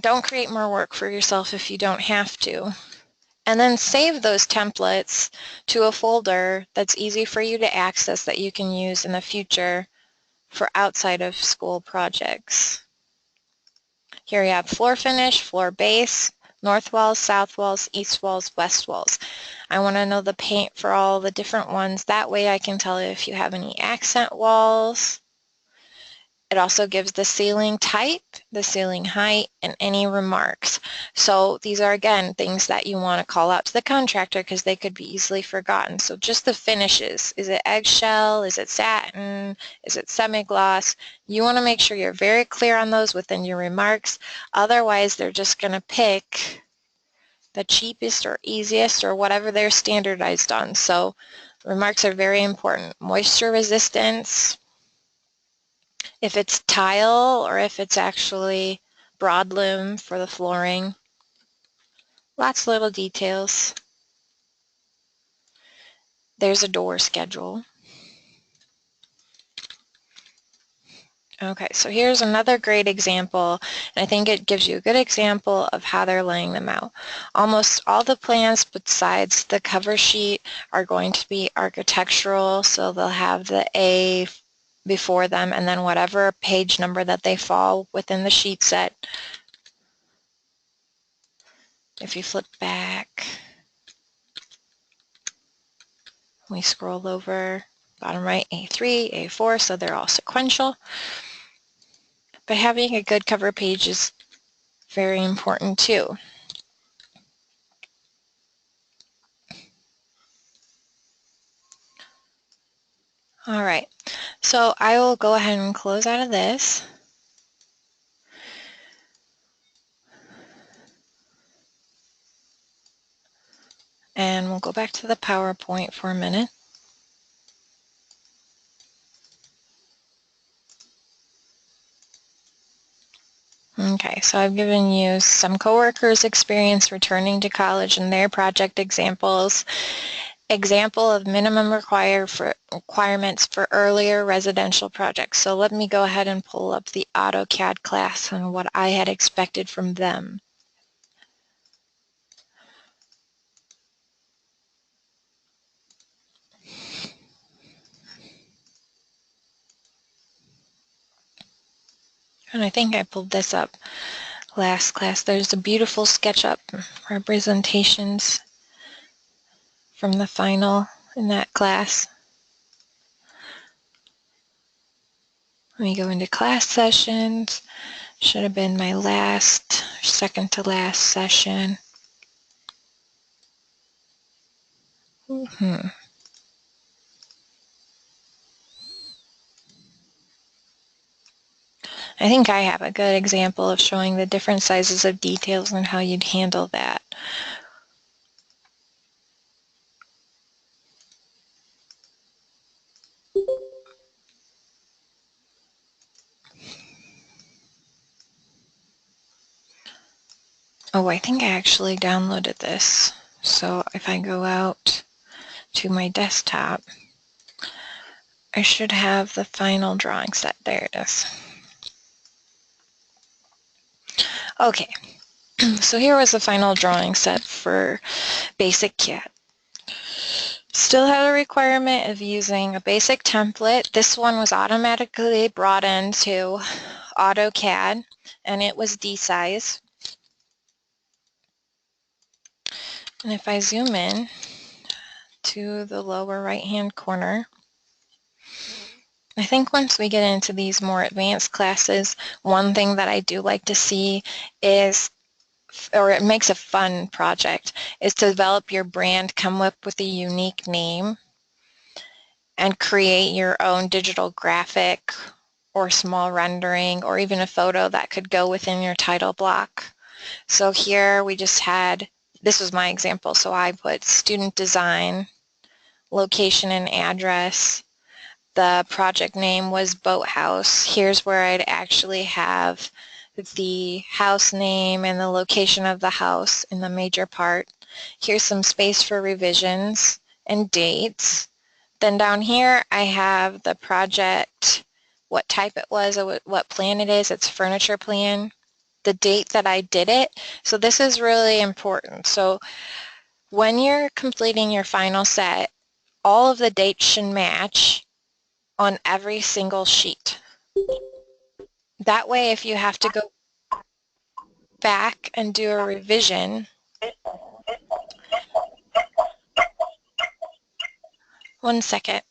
[SPEAKER 1] don't create more work for yourself if you don't have to. And then save those templates to a folder that's easy for you to access that you can use in the future for outside of school projects. Here we have floor finish, floor base, north walls, south walls, east walls, west walls. I want to know the paint for all the different ones. That way I can tell you if you have any accent walls. It also gives the ceiling type, the ceiling height, and any remarks. So these are, again, things that you want to call out to the contractor because they could be easily forgotten. So just the finishes. Is it eggshell? Is it satin? Is it semi-gloss? You want to make sure you're very clear on those within your remarks. Otherwise, they're just going to pick the cheapest or easiest or whatever they're standardized on. So remarks are very important. Moisture resistance. If it's tile or if it's actually broadloom for the flooring. Lots of little details. There's a door schedule. Okay, so here's another great example, and I think it gives you a good example of how they're laying them out. Almost all the plans besides the cover sheet are going to be architectural, so they'll have the A before them and then whatever page number that they fall within the sheet set. If you flip back, we scroll over, bottom right, A3, A4, so they're all sequential. But having a good cover page is very important too. All right, so I will go ahead and close out of this. And we'll go back to the PowerPoint for a minute. Okay, so I've given you some coworkers' experience returning to college and their project examples. Example of minimum requirements for earlier residential projects. So let me go ahead and pull up the AutoCAD class and what I had expected from them. And I think I pulled this up last class. There's a beautiful SketchUp representations from the final in that class. Let me go into class sessions. Should have been my last, second to last session. I think I have a good example of showing the different sizes of details and how you'd handle that. Oh, I think I actually downloaded this. So if I go out to my desktop, I should have the final drawing set. There it is. Okay, so here was the final drawing set for Basic CAD. Still had a requirement of using a basic template. This one was automatically brought into AutoCAD, and it was D-size. And if I zoom in to the lower right-hand corner, I think once we get into these more advanced classes, one thing that I do like to see is, or it makes a fun project, is to develop your brand, come up with a unique name, and create your own digital graphic or small rendering or even a photo that could go within your title block. So here we just had, this was my example, so I put student design, location and address. The project name was Boathouse. Here's where I'd actually have the house name and the location of the house in the major part. Here's some space for revisions and dates. Then down here I have the project, what type it was, what plan it is, it's furniture plan, the date that I did it. So this is really important. So when you're completing your final set, all of the dates should match on every single sheet. That way, if you have to go back and do a revision, one second.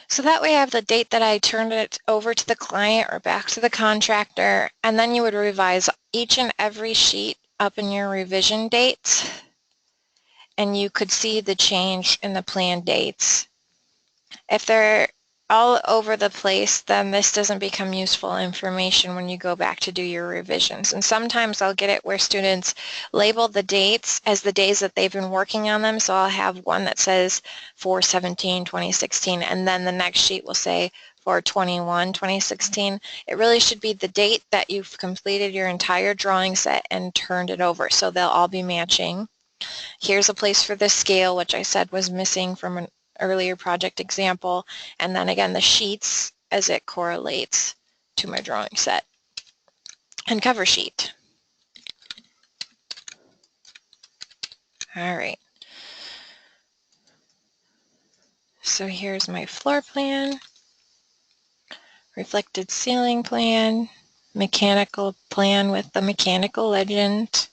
[SPEAKER 1] So that way I have the date that I turned it over to the client or back to the contractor, and then you would revise each and every sheet up in your revision dates, and you could see the change in the plan dates. If they're all over the place, then this doesn't become useful information when you go back to do your revisions. And sometimes I'll get it where students label the dates as the days that they've been working on them. So I'll have one that says 4/17/2016, and then the next sheet will say 4/21/2016. It really should be the date that you've completed your entire drawing set and turned it over, so they'll all be matching. Here's a place for the scale, which I said was missing from an earlier project example, and then again the sheets as it correlates to my drawing set. And cover sheet. All right. So here's my floor plan, reflected ceiling plan, mechanical plan with the mechanical legend,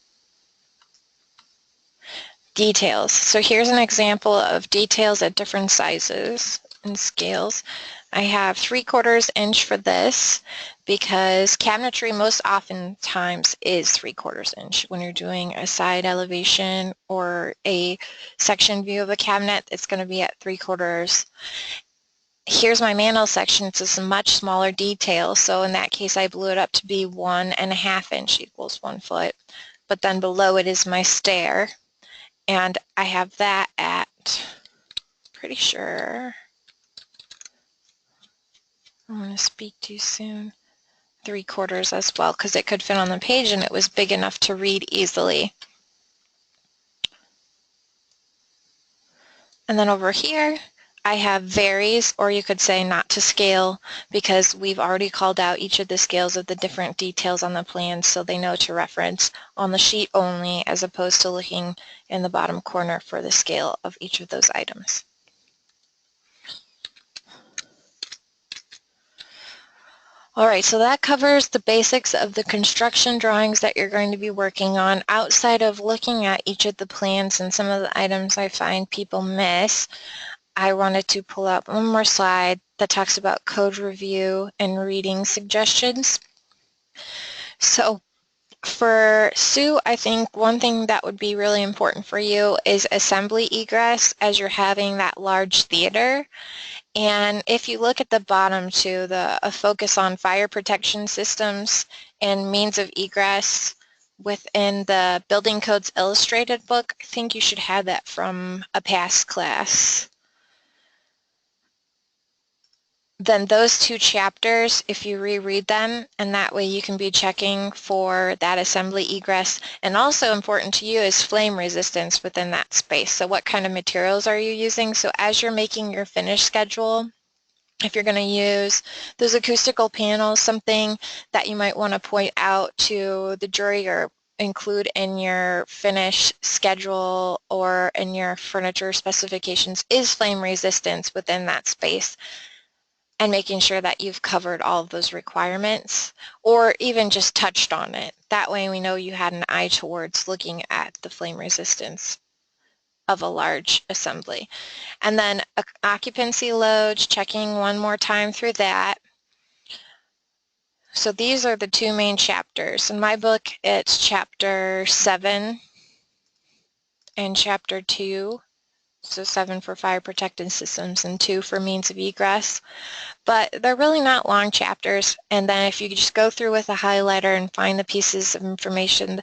[SPEAKER 1] details. So here's an example of details at different sizes and scales. I have 3/4 inch for this because cabinetry most oftentimes is 3/4 inch. When you're doing a side elevation or a section view of a cabinet, it's going to be at 3/4. Here's my mantel section. It's a much smaller detail, so in that case I blew it up to be 1.5 inch equals 1 foot. But then below it is my stair. And I have that at, pretty sure, I'm going to speak too soon, 3/4 as well, because it could fit on the page and it was big enough to read easily. And then over here, I have varies, or you could say not to scale, because we've already called out each of the scales of the different details on the plan, so they know to reference on the sheet only, as opposed to looking in the bottom corner for the scale of each of those items. All right, so that covers the basics of the construction drawings that you're going to be working on. Outside of looking at each of the plans and some of the items I find people miss, I wanted to pull up one more slide that talks about code review and reading suggestions. So For Sue, I think one thing that would be really important for you is assembly egress as you're having that large theater. And if you look at the bottom too, a focus on fire protection systems and means of egress within the Building Codes Illustrated book, I think you should have that from a past class. Then those two chapters, if you reread them, and that way you can be checking for that assembly egress. And also important to you is flame resistance within that space. So what kind of materials are you using? So as you're making your finish schedule, if you're going to use those acoustical panels, something that you might want to point out to the jury or include in your finish schedule or in your furniture specifications is flame resistance within that space, and making sure that you've covered all of those requirements or even just touched on it. That way we know you had an eye towards looking at the flame resistance of a large assembly. And then occupancy loads, checking one more time through that. So these are the two main chapters. In my book, it's chapter 7 and chapter 2. So 7 for fire protected systems and 2 for means of egress. But they're really not long chapters. And then if you just go through with a highlighter and find the pieces of information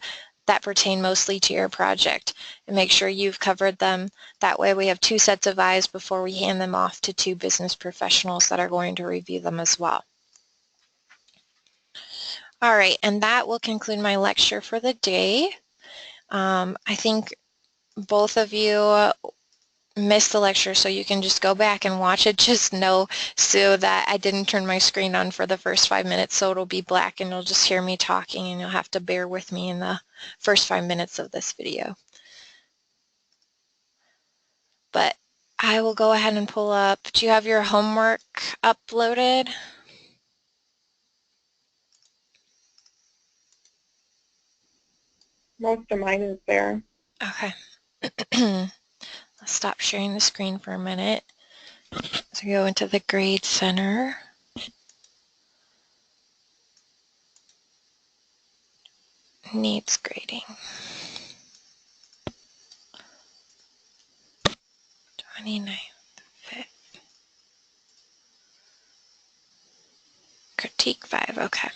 [SPEAKER 1] that pertain mostly to your project and make sure you've covered them. That way we have 2 sets of eyes before we hand them off to 2 business professionals that are going to review them as well. All right, and that will conclude my lecture for the day. I think both of you missed the lecture, so you can just go back and watch it. Just know, Sue, that I didn't turn my screen on for the first 5 minutes, so it'll be black and you'll just hear me talking, and you'll have to bear with me in the first 5 minutes of this video. But I will go ahead and pull up. Do you have your homework uploaded?
[SPEAKER 2] Most of mine is there.
[SPEAKER 1] Okay. Let's stop sharing the screen for a minute. So go into the grade center. Needs grading. 29th, 5th. Critique 5, okay.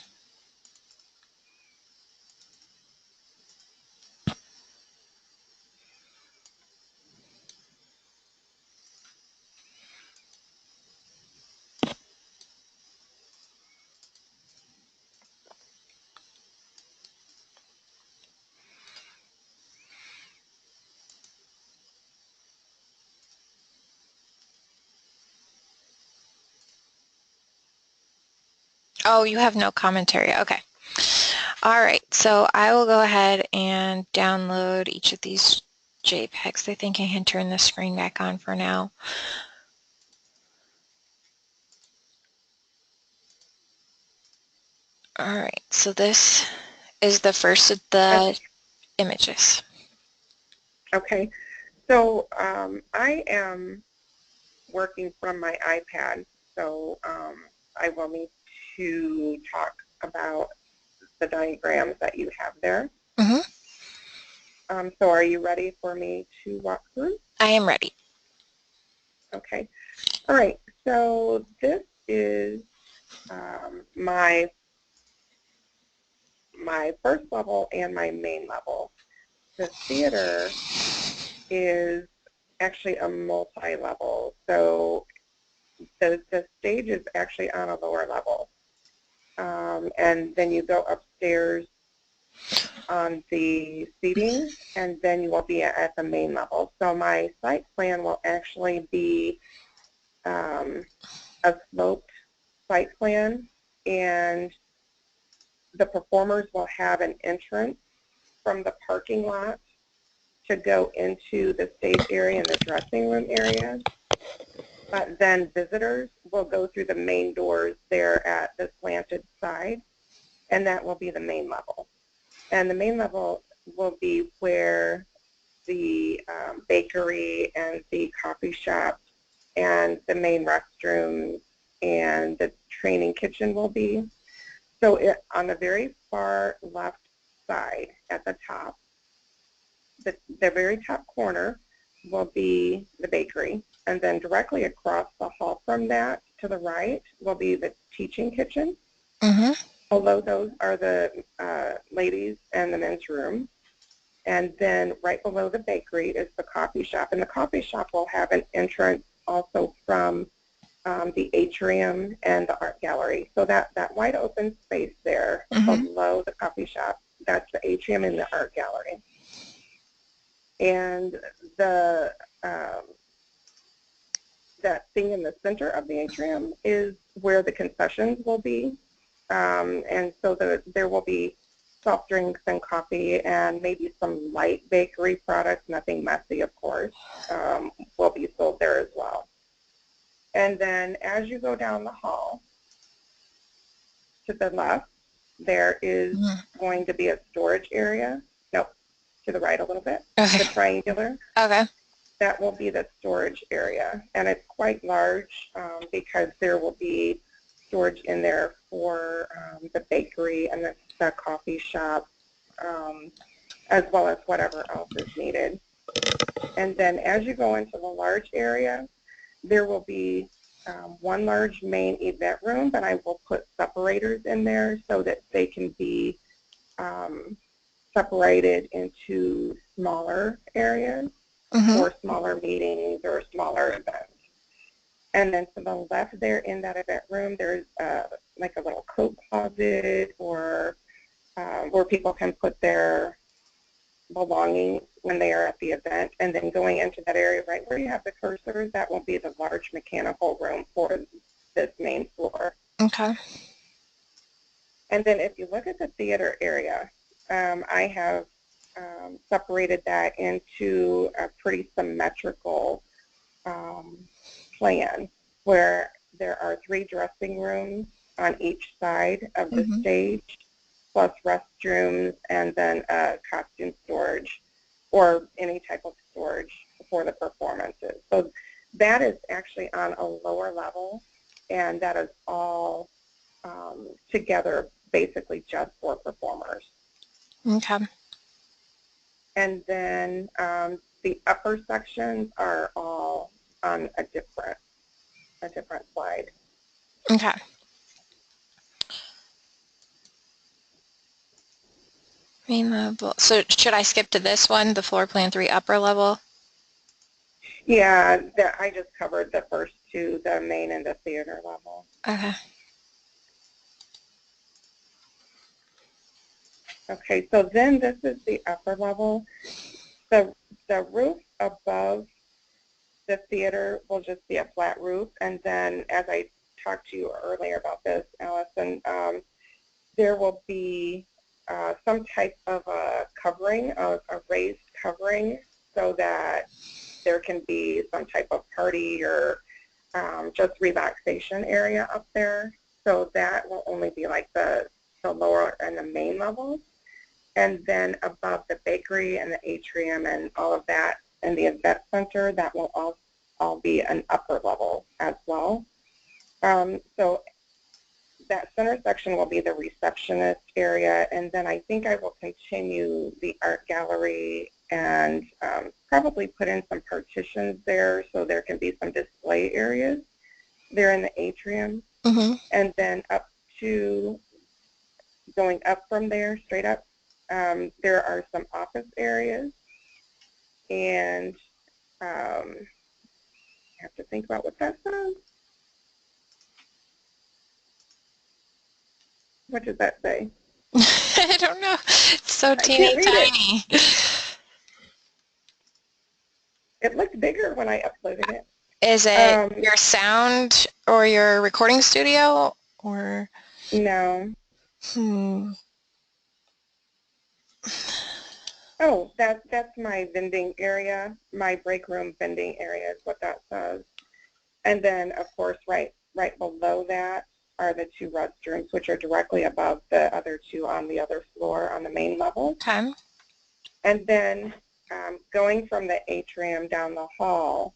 [SPEAKER 1] Oh, you have no commentary. Okay. All right. So I will go ahead and download each of these JPEGs. I think I can turn the screen back on for now. All right. So this is the first of the images.
[SPEAKER 2] Okay. So I am working from my iPad, so I will need to talk about the diagrams that you have there. So are you ready for me to walk through?
[SPEAKER 1] I am ready.
[SPEAKER 2] Okay. All right. So this is my first level and my main level. The theater is actually a multi-level. So the stage is actually on a lower level. And then you go upstairs on the seating, and then you will be at the main level. So my site plan will actually be a sloped site plan, and the performers will have an entrance from the parking lot to go into the stage area and the dressing room area. But then visitors will go through the main doors there at the slanted side, and that will be the main level. And the main level will be where the bakery and the coffee shop and the main restroom and the training kitchen will be. So on the very far left side at the top, the very top corner will be the bakery, and then directly across the hall from that to the right will be the teaching kitchen. Although those are the ladies and the men's room. And then right below the bakery is the coffee shop, and the coffee shop will have an entrance also from the atrium and the art gallery. So that wide open space there below the coffee shop, that's the atrium and the art gallery. And the that thing in the center of the atrium is where the concessions will be. And so there will be soft drinks and coffee and maybe some light bakery products, nothing messy, of course, will be sold there as well. And then as you go down the hall to the left, there is going to be a storage area. No, to the right a little bit, the triangular.
[SPEAKER 1] Okay.
[SPEAKER 2] That will be the storage area, and it's quite large because there will be storage in there for the bakery and the coffee shop, as well as whatever else is needed. And then as you go into the large area, there will be one large main event room, but I will put separators in there so that they can be separated into smaller areas for smaller meetings or smaller events. And then to the left there in that event room, there's like a little coat closet or where people can put their belongings when they are at the event. And then going into that area right where you have the cursors, that will be the large mechanical room for this main floor.
[SPEAKER 1] Okay.
[SPEAKER 2] And then if you look at the theater area, I have separated that into a pretty symmetrical plan where there are 3 dressing rooms on each side of the stage, plus restrooms, and then costume storage or any type of storage for the performances. So that is actually on a lower level, and that is all together basically just for performers.
[SPEAKER 1] Okay.
[SPEAKER 2] And then the upper sections are all on a different slide.
[SPEAKER 1] Okay. Removable. So should I skip to this one, the floor plan 3 upper level?
[SPEAKER 2] Yeah, I just covered the first 2, the main and the theater level.
[SPEAKER 1] Okay.
[SPEAKER 2] Okay, so then this is the upper level. The roof above the theater will just be a flat roof, and then as I talked to you earlier about this, Allison, there will be some type of a covering, a raised covering, so that there can be some type of party or just relaxation area up there. So that will only be like the lower and the main levels. And then above the bakery and the atrium and all of that and the event center, that will all be an upper level as well. So that center section will be the receptionist area, and then I think I will continue the art gallery and probably put in some partitions there so there can be some display areas there in the atrium. And then up to, going up from there, straight up, there are some office areas, and I have to think about what that says. What does that say?
[SPEAKER 1] I don't know. It's so teeny tiny.
[SPEAKER 2] It looked bigger when I uploaded it.
[SPEAKER 1] Is it your sound or your recording studio or?
[SPEAKER 2] No. Oh, that's my vending area, my break room vending area is what that says. And then, of course, right below that are the 2 restrooms, which are directly above the other 2 on the other floor on the main level.
[SPEAKER 1] Okay.
[SPEAKER 2] And then going from the atrium down the hall,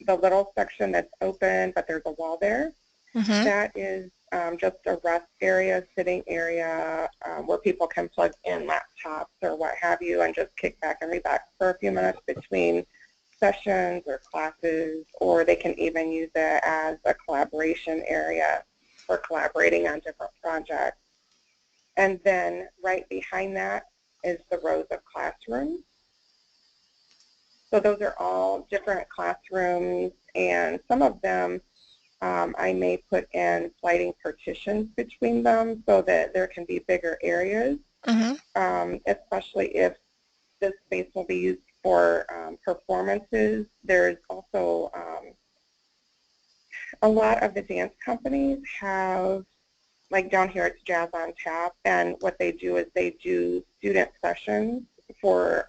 [SPEAKER 2] the little section that's open, but there's a wall there, that is just a rest area, sitting area, where people can plug in laptops or what have you and just kick back and relax for a few minutes between sessions or classes, or they can even use it as a collaboration area for collaborating on different projects. And then right behind that is the rows of classrooms. So those are all different classrooms, and some of them I may put in sliding partitions between them so that there can be bigger areas, especially if this space will be used for performances. There's also a lot of the dance companies have, like down here it's Jazz on Tap, and what they do is they do student sessions for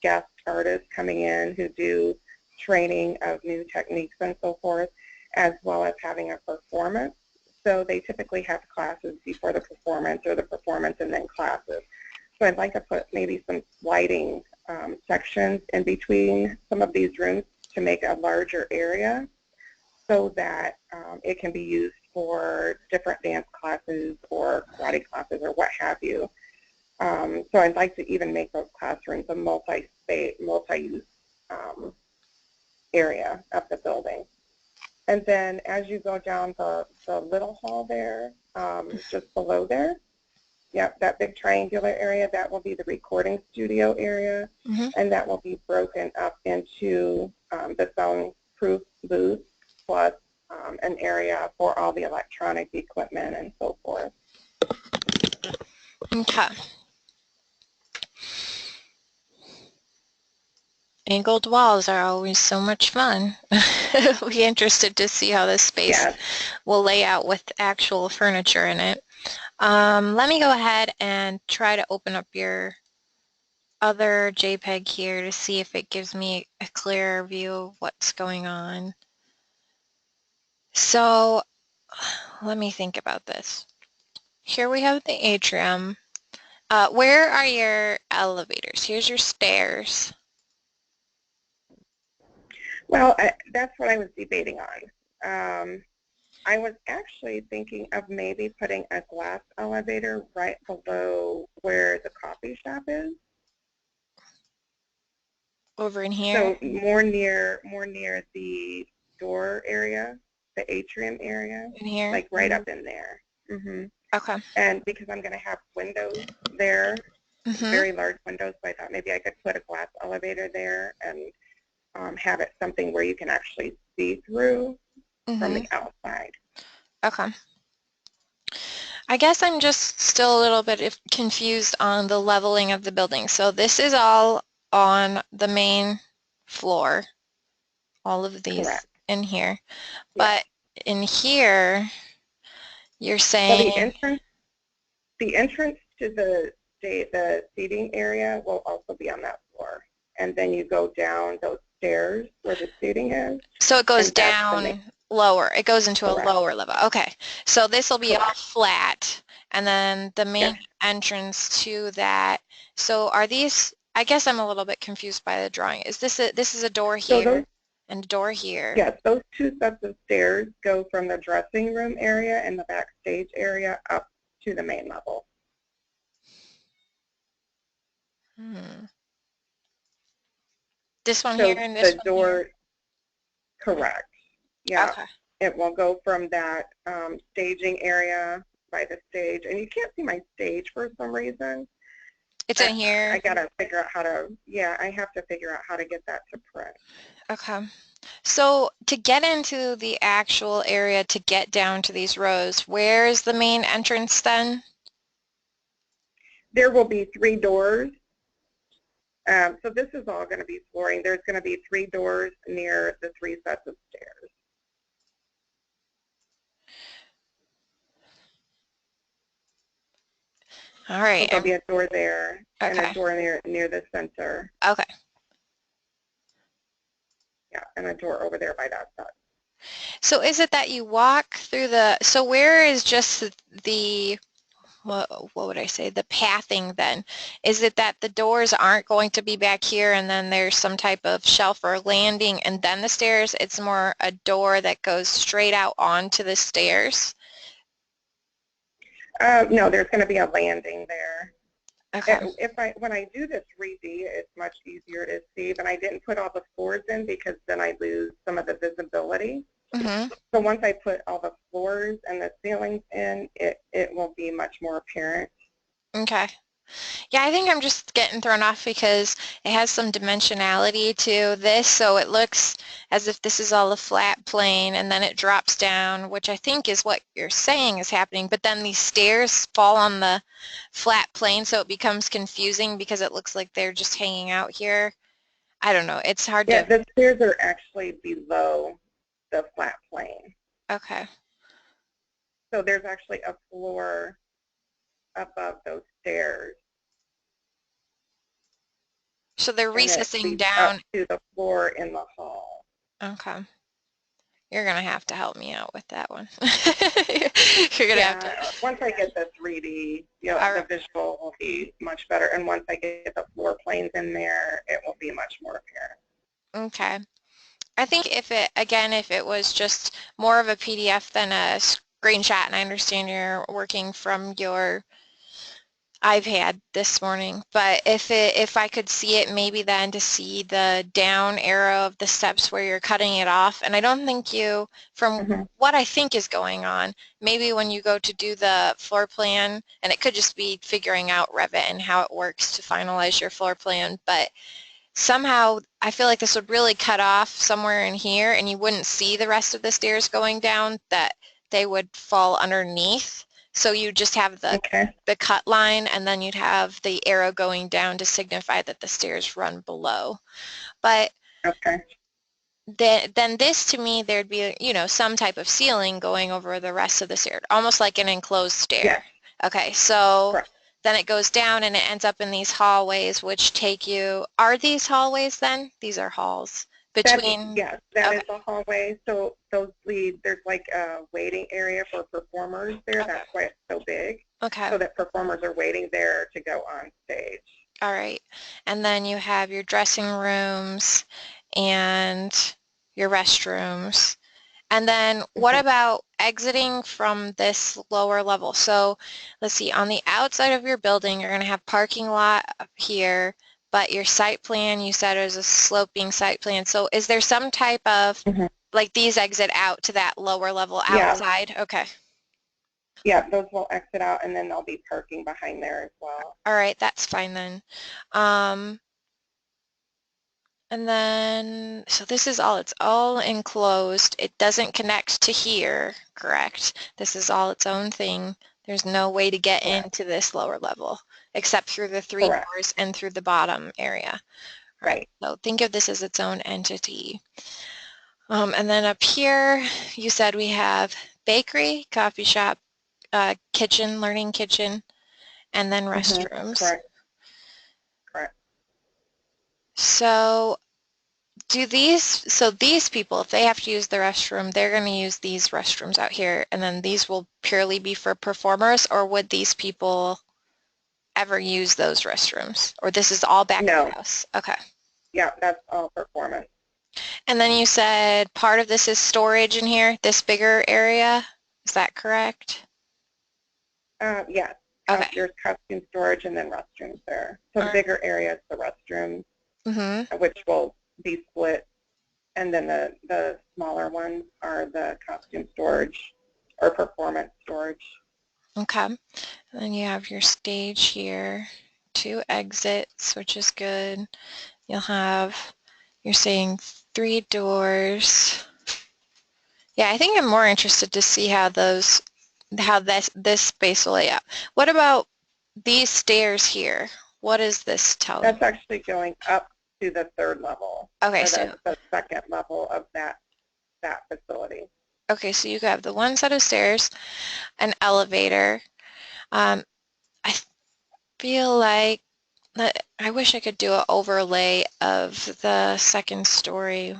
[SPEAKER 2] guest artists coming in who do training of new techniques and so forth, as well as having a performance. So they typically have classes before the performance, or the performance and then classes. So I'd like to put maybe some sliding sections in between some of these rooms to make a larger area so that it can be used for different dance classes or karate classes or what have you. So I'd like to even make those classrooms a multi-space, multi-use area of the building. And then as you go down the little hall there, just below there, yep, that big triangular area, that will be the recording studio area, and that will be broken up into the soundproof booth plus an area for all the electronic equipment and so forth.
[SPEAKER 1] Okay. Angled walls are always so much fun. We'll be interested to see how this space will lay out with actual furniture in it. Let me go ahead and try to open up your other JPEG here to see if it gives me a clearer view of what's going on. So let me think about this. Here we have the atrium. Where are your elevators? Here's your stairs.
[SPEAKER 2] Well, that's what I was debating on. I was actually thinking of maybe putting a glass elevator right below where the coffee shop is.
[SPEAKER 1] Over in here?
[SPEAKER 2] So more near the door area, the atrium area.
[SPEAKER 1] In here?
[SPEAKER 2] Like right up in there.
[SPEAKER 1] Okay.
[SPEAKER 2] And because I'm going to have windows there, very large windows, so I thought maybe I could put a glass elevator there and have it something where you can actually see through from the outside.
[SPEAKER 1] Okay. I guess I'm just still a little bit confused on the leveling of the building. So this is all on the main floor, all of these in here. But in here, you're saying...
[SPEAKER 2] Well, the entrance to the seating area will also be on that floor. And then you go down those stairs where the seating is.
[SPEAKER 1] So it goes down lower. It goes into a lower level. Okay. So this will be all flat. And then the main entrance to that. So are these, I guess I'm a little bit confused by the drawing. Is this is a door here and a door here?
[SPEAKER 2] Yes, those two sets of stairs go from the dressing room area and the backstage area up to the main level.
[SPEAKER 1] This one here and this one here?
[SPEAKER 2] Correct. Yeah. Okay. It will go from that staging area by the stage. And you can't see my stage for some reason.
[SPEAKER 1] It's in here?
[SPEAKER 2] I got to figure out how to, I have to figure out how to get that to print.
[SPEAKER 1] Okay. So to get into the actual area to get down to these rows, where is the main entrance then?
[SPEAKER 2] There will be 3 doors. So this is all going to be flooring. There's going to be 3 doors near the 3 sets of stairs.
[SPEAKER 1] All right.
[SPEAKER 2] So there'll be a door there and a door near the center.
[SPEAKER 1] Okay.
[SPEAKER 2] Yeah, and a door over there by that side.
[SPEAKER 1] So is it that you walk through so where is just the what would I say, the pathing then? Is it that the doors aren't going to be back here and then there's some type of shelf or landing and then the stairs? It's more a door that goes straight out onto the stairs?
[SPEAKER 2] No, there's going to be a landing there.
[SPEAKER 1] Okay.
[SPEAKER 2] When I do the 3D, it's much easier to see, but I didn't put all the floors in because then I lose some of the visibility.
[SPEAKER 1] Mm-hmm.
[SPEAKER 2] So once I put all the floors and the ceilings in, it will be much more apparent.
[SPEAKER 1] Okay. Yeah, I think I'm just getting thrown off because it has some dimensionality to this, so it looks as if this is all a flat plane and then it drops down, which I think is what you're saying is happening, but then these stairs fall on the flat plane, so it becomes confusing because it looks like they're just hanging out here. I don't know. It's hard
[SPEAKER 2] Yeah,
[SPEAKER 1] to...
[SPEAKER 2] the stairs are actually below the flat plane.
[SPEAKER 1] Okay.
[SPEAKER 2] So there's actually a floor above those stairs,
[SPEAKER 1] So they're
[SPEAKER 2] and it
[SPEAKER 1] recessing
[SPEAKER 2] leads up
[SPEAKER 1] down.
[SPEAKER 2] to the floor in the hall.
[SPEAKER 1] Okay. You're going to have to help me out with that one. You're going to have to...
[SPEAKER 2] Yeah, once I get the 3D,
[SPEAKER 1] All
[SPEAKER 2] the
[SPEAKER 1] right.
[SPEAKER 2] visual will be much better, and once I get the floor planes in there, it will be much more apparent.
[SPEAKER 1] Okay. I think if it was just more of a PDF than a screenshot, and I understand you're working from your iPad this morning, but if I could see it maybe then to see the down arrow of the steps where you're cutting it off, and I don't think you, from
[SPEAKER 2] Mm-hmm.
[SPEAKER 1] what I think is going on, maybe when you go to do the floor plan, and it could just be figuring out Revit and how it works to finalize your floor plan, but somehow I feel like this would really cut off somewhere in here and you wouldn't see the rest of the stairs going down, that they would fall underneath. So you just have
[SPEAKER 2] Okay.
[SPEAKER 1] the cut line and then you'd have the arrow going down to signify that the stairs run below. But
[SPEAKER 2] Okay.
[SPEAKER 1] then this to me, there'd be, some type of ceiling going over the rest of the stair, almost like an enclosed
[SPEAKER 2] Yes.
[SPEAKER 1] stair. Okay, so
[SPEAKER 2] Correct.
[SPEAKER 1] then it goes down and it ends up in these hallways, which take you, are these hallways then? These are halls between,
[SPEAKER 2] Yes, that
[SPEAKER 1] okay,
[SPEAKER 2] is a hallway. So those lead, there's like a waiting area for performers there.
[SPEAKER 1] okay,
[SPEAKER 2] That's why it's so big,
[SPEAKER 1] okay,
[SPEAKER 2] so that performers are waiting there to go on stage.
[SPEAKER 1] all right. And then you have your dressing rooms and your restrooms. And then what
[SPEAKER 2] Mm-hmm.
[SPEAKER 1] about exiting from this lower level? So let's see, on the outside of your building, you're going to have parking lot up here, but your site plan, you said, is a sloping site plan. So is there some type of,
[SPEAKER 2] Mm-hmm.
[SPEAKER 1] like these exit out to that lower level
[SPEAKER 2] Yeah.
[SPEAKER 1] outside? Okay.
[SPEAKER 2] Yeah, those will exit out, and then there'll be parking behind there as well.
[SPEAKER 1] All right, that's fine then. Um, And then, so this is it's all enclosed. It doesn't connect to here, correct? This is all its own thing. There's no way to get
[SPEAKER 2] Correct.
[SPEAKER 1] into this lower level except through the 3
[SPEAKER 2] Correct.
[SPEAKER 1] doors and through the bottom area. All right,
[SPEAKER 2] Right.
[SPEAKER 1] so think of this as its own entity. And then up here, you said we have bakery, coffee shop, kitchen, learning kitchen, and then
[SPEAKER 2] Mm-hmm.
[SPEAKER 1] restrooms.
[SPEAKER 2] Correct. Correct.
[SPEAKER 1] So so these people, if they have to use the restroom, they're going to use these restrooms out here, and then these will purely be for performers, or would these people ever use those restrooms? Or this is all back of the
[SPEAKER 2] No.
[SPEAKER 1] house? Okay.
[SPEAKER 2] Yeah, that's all performance.
[SPEAKER 1] And then you said part of this is storage in here, this bigger area. Is that correct?
[SPEAKER 2] Yes.
[SPEAKER 1] Okay.
[SPEAKER 2] There's costume storage and then restrooms there. So
[SPEAKER 1] All
[SPEAKER 2] the
[SPEAKER 1] right.
[SPEAKER 2] bigger area is the restrooms,
[SPEAKER 1] Mm-hmm.
[SPEAKER 2] which will be split, and then the smaller ones are the costume storage or performance storage.
[SPEAKER 1] Okay. And then you have your stage here, 2 exits, which is good. You'll have, you're saying 3 doors. Yeah, I think I'm more interested to see how this space will lay out. What about these stairs here? What does this tell me?
[SPEAKER 2] That's actually going up to the third level,
[SPEAKER 1] Okay,
[SPEAKER 2] or
[SPEAKER 1] so
[SPEAKER 2] the second level of that facility.
[SPEAKER 1] so you have the one set of stairs, an elevator. Um, I feel like I wish I could do an overlay of the second story.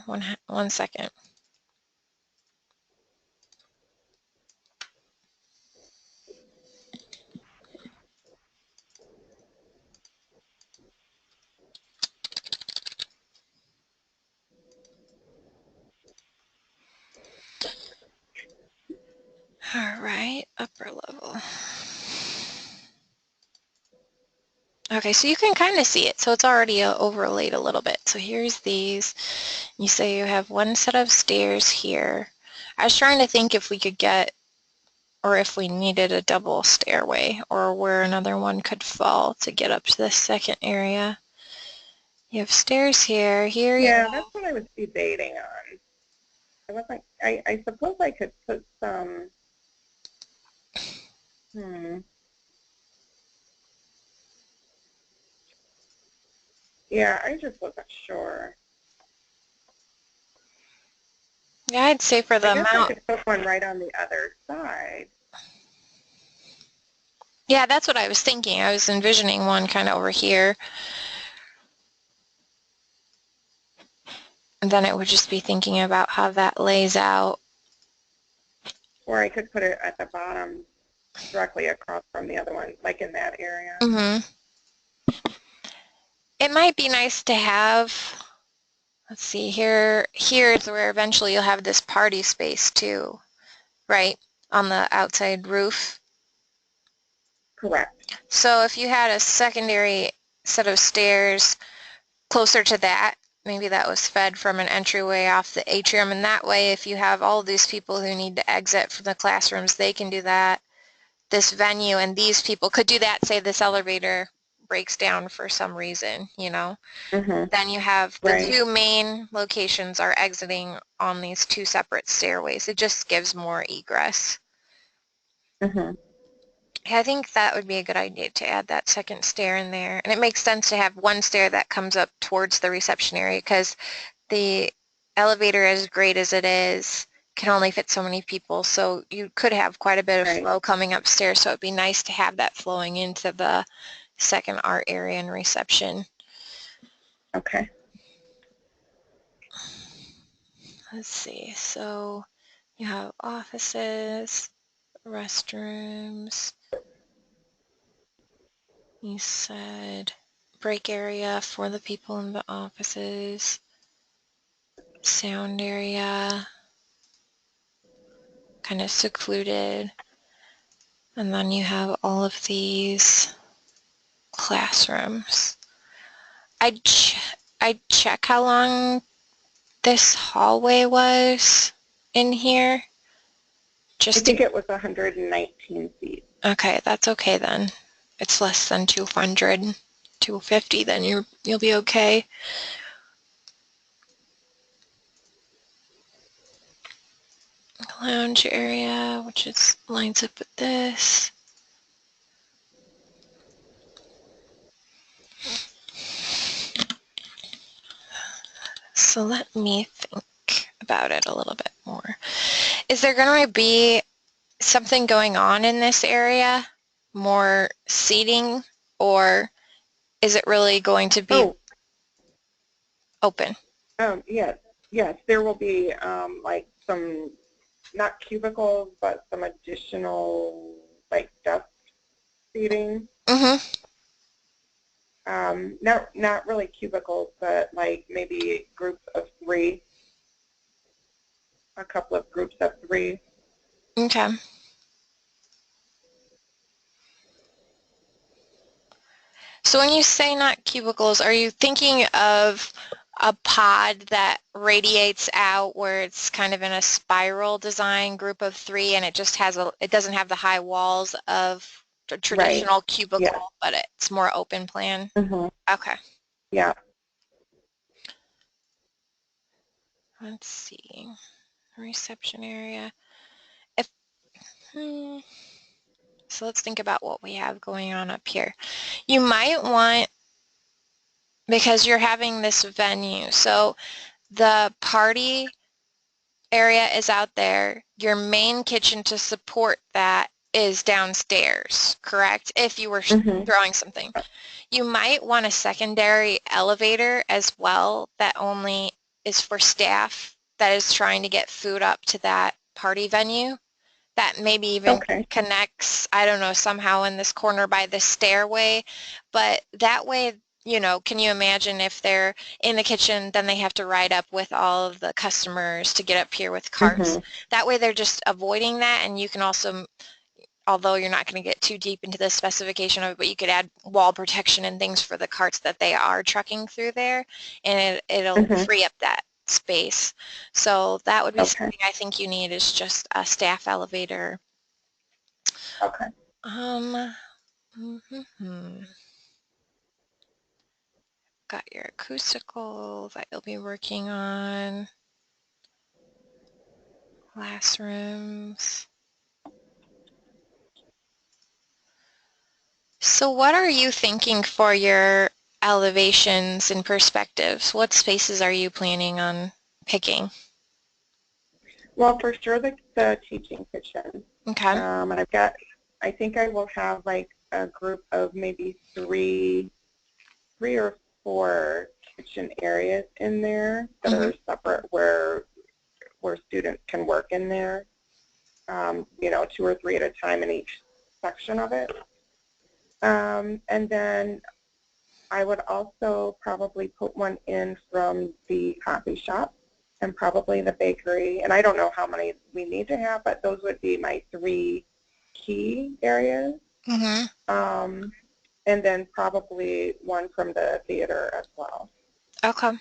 [SPEAKER 1] One second. All right, upper level. Okay, so you can kind of see it. So it's already overlaid a little bit. So here's these. You say you have one set of stairs here. I was trying to think if we could get, or if we needed a double stairway, or where another one could fall to get up to the second area. You have stairs here. Here you
[SPEAKER 2] Yeah,
[SPEAKER 1] have,
[SPEAKER 2] that's what I was debating on. I suppose I could put some, yeah, I just wasn't sure.
[SPEAKER 1] yeah, I'd say for
[SPEAKER 2] I
[SPEAKER 1] the
[SPEAKER 2] guess I
[SPEAKER 1] amount.
[SPEAKER 2] could put one right on the other side.
[SPEAKER 1] Yeah, that's what I was thinking. I was envisioning one kind of over here. And then it would just be thinking about how that lays out.
[SPEAKER 2] Or I could put it at the bottom directly across from the other one, like in that area.
[SPEAKER 1] Mm-hmm. It might be nice to have, let's see, here's where eventually you'll have this party space too, right? On the outside roof.
[SPEAKER 2] Correct.
[SPEAKER 1] So if you had a secondary set of stairs closer to that, maybe that was fed from an entryway off the atrium, and that way if you have all these people who need to exit from the classrooms, they can do that. This venue and these people could do that, say this elevator breaks down for some reason, you know.
[SPEAKER 2] Mm-hmm.
[SPEAKER 1] Then you have the
[SPEAKER 2] Right.
[SPEAKER 1] two main locations are exiting on these two separate stairways. It just gives more egress.
[SPEAKER 2] Mm-hmm.
[SPEAKER 1] I think that would be a good idea to add that second stair in there. And it makes sense to have one stair that comes up towards the reception area because the elevator, as great as it is, can only fit so many people. So you could have quite a bit of
[SPEAKER 2] Right.
[SPEAKER 1] flow coming upstairs. So it'd be nice to have that flowing into the second art area and reception.
[SPEAKER 2] Okay.
[SPEAKER 1] Let's see. So you have offices, restrooms. You said break area for the people in the offices, sound area, kind of secluded. And then you have all of these classrooms. I'd check how long this hallway was in here.
[SPEAKER 2] I
[SPEAKER 1] Just to,
[SPEAKER 2] think it was 119 feet.
[SPEAKER 1] okay, that's okay then. It's less than 200, 250, then you'll be okay. Lounge area, which is lines up with this. So let me think about it a little bit more. Is there going to be something going on in this area? More seating, or is it really going to be
[SPEAKER 2] Oh,
[SPEAKER 1] open?
[SPEAKER 2] yes, yes. There will be like some, not cubicles, but some additional like desk seating.
[SPEAKER 1] Mm-hmm.
[SPEAKER 2] Not really cubicles, but like maybe groups of three, a couple of groups of three.
[SPEAKER 1] Okay. So when you say not cubicles, are you thinking of a pod that radiates out where it's kind of in a spiral design group of three and it just has it doesn't have the high walls of a
[SPEAKER 2] Right.
[SPEAKER 1] traditional
[SPEAKER 2] Yeah.
[SPEAKER 1] cubicle, but it's more open plan?
[SPEAKER 2] Mm-hmm.
[SPEAKER 1] Okay.
[SPEAKER 2] Yeah.
[SPEAKER 1] Let's see. Reception area. If So let's think about what we have going on up here. You might want, because you're having this venue, so the party area is out there. Your main kitchen to support that is downstairs, correct? If you were
[SPEAKER 2] Mm-hmm.
[SPEAKER 1] throwing something. You might want a secondary elevator as well that only is for staff that is trying to get food up to that party venue. That maybe even
[SPEAKER 2] Okay.
[SPEAKER 1] connects, I don't know, somehow in this corner by the stairway. But that way, can you imagine if they're in the kitchen, then they have to ride up with all of the customers to get up here with carts.
[SPEAKER 2] Mm-hmm.
[SPEAKER 1] That way they're just avoiding that, and you can also although you're not going to get too deep into the specification of it, but you could add wall protection and things for the carts that they are trucking through there, and it'll free up that space. So that would be something I think you need, is just a staff elevator.
[SPEAKER 2] Okay.
[SPEAKER 1] Got your acoustical that you'll be working on. Classrooms. So what are you thinking for your elevations and perspectives? What spaces are you planning on picking?
[SPEAKER 2] Well, for sure the teaching kitchen.
[SPEAKER 1] Okay.
[SPEAKER 2] And I think I will have like a group of maybe three or four kitchen areas in there that are separate, where students can work in there, you know, 2 or 3 at a time in each section of it. And then I would also probably put one in from the coffee shop and probably the bakery. And I don't know how many we need to have, but those would be my 3 key areas. And then probably one from the theater as well.
[SPEAKER 1] Okay.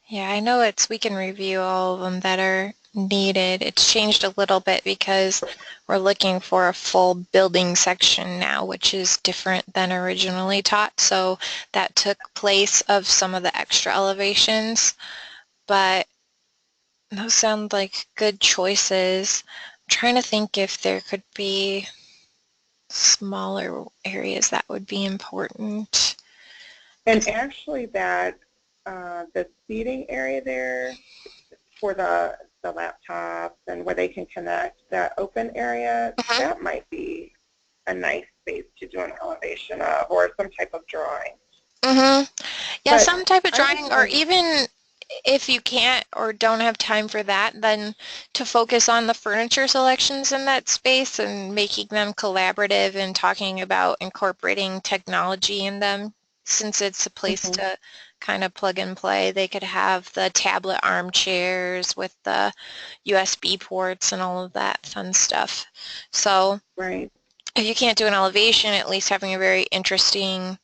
[SPEAKER 1] Yeah, I know we can review all of them that are needed. It's changed a little bit because we're looking for a full building section now, which is different than originally taught. So that took place of some of the extra elevations, but those sound like good choices. I'm trying to think if there could be smaller areas that would be important.
[SPEAKER 2] And actually the seating area there for the laptops and where they can connect, that open area, that might be a nice space to do an elevation of, or some type of drawing.
[SPEAKER 1] Yeah,
[SPEAKER 2] but
[SPEAKER 1] some type of drawing, or even if you can't or don't have time for that, then to focus on the furniture selections in that space and making them collaborative and talking about incorporating technology in them. Since it's a place to kind of plug and play, they could have the tablet armchairs with the USB ports and all of that fun stuff. So if you can't do an elevation, at least having a very interesting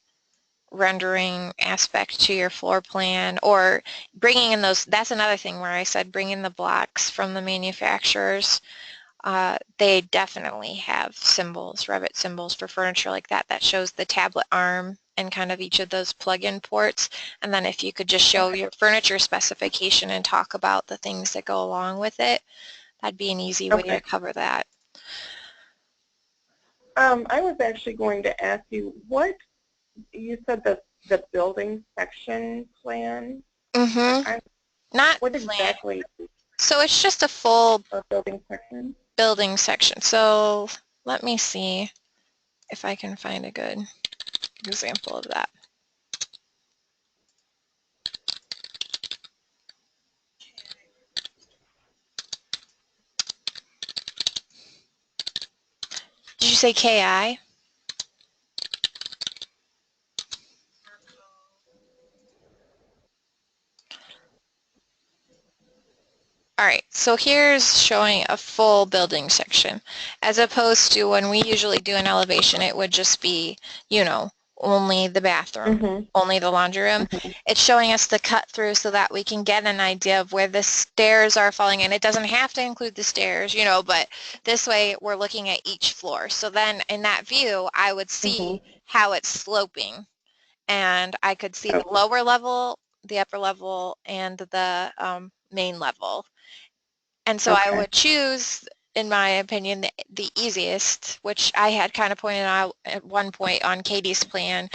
[SPEAKER 1] rendering aspect to your floor plan, or bringing in those, that's another thing where I said bring in the blocks from the manufacturers. They definitely have symbols, Revit symbols for furniture like that, that shows the tablet arm and kind of each of those plug-in ports. And then if you could just show your furniture specification and talk about the things that go along with it, that'd be an easy way to cover that.
[SPEAKER 2] I was actually going to ask you, what you said, the building section plan.
[SPEAKER 1] Not
[SPEAKER 2] what
[SPEAKER 1] plan.
[SPEAKER 2] Exactly?
[SPEAKER 1] So it's just a full
[SPEAKER 2] building section.
[SPEAKER 1] Building section. So let me see if I can find a good example of that. Did you say KI? All right, so here's showing a full building section, as opposed to when we usually do an elevation, it would just be, you know, only the bathroom, only the laundry room. It's showing us the cut through so that we can get an idea of where the stairs are falling in. It doesn't have to include the stairs, you know, but this way we're looking at each floor. So then in that view, I would see how it's sloping, and I could see the lower level, the upper level, and the main level. And so I would choose, in my opinion, the easiest, which I had kind of pointed out at one point on Katie's plan,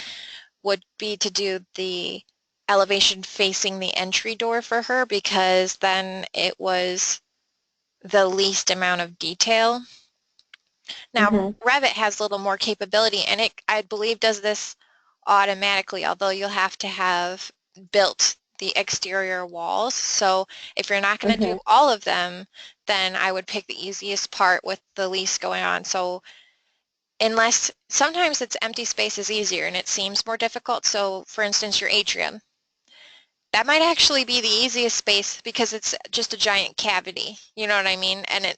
[SPEAKER 1] would be to do the elevation facing the entry door for her, because then it was the least amount of detail. Now, Revit has a little more capability, and it, I believe, does this automatically, although you'll have to have built the exterior walls. So if you're not going to do all of them, then I would pick the easiest part with the least going on. So unless, sometimes it's empty space is easier and it seems more difficult. So for instance, your atrium. that might actually be the easiest space because it's just a giant cavity. You know what I mean? And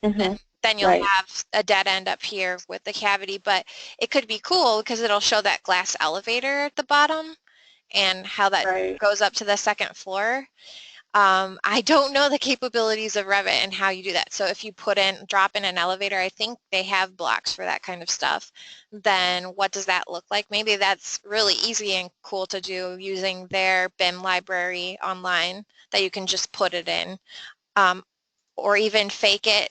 [SPEAKER 1] then you'll
[SPEAKER 2] Right.
[SPEAKER 1] have a dead end up here with the cavity, but it could be cool because it'll show that glass elevator at the bottom and how that
[SPEAKER 2] Right.
[SPEAKER 1] goes up to the second floor. I don't know the capabilities of Revit and how you do that. So if you drop in an elevator, I think they have blocks for that kind of stuff. Then what does that look like? Maybe that's really easy and cool to do using their BIM library online that you can just put it in. Or even fake it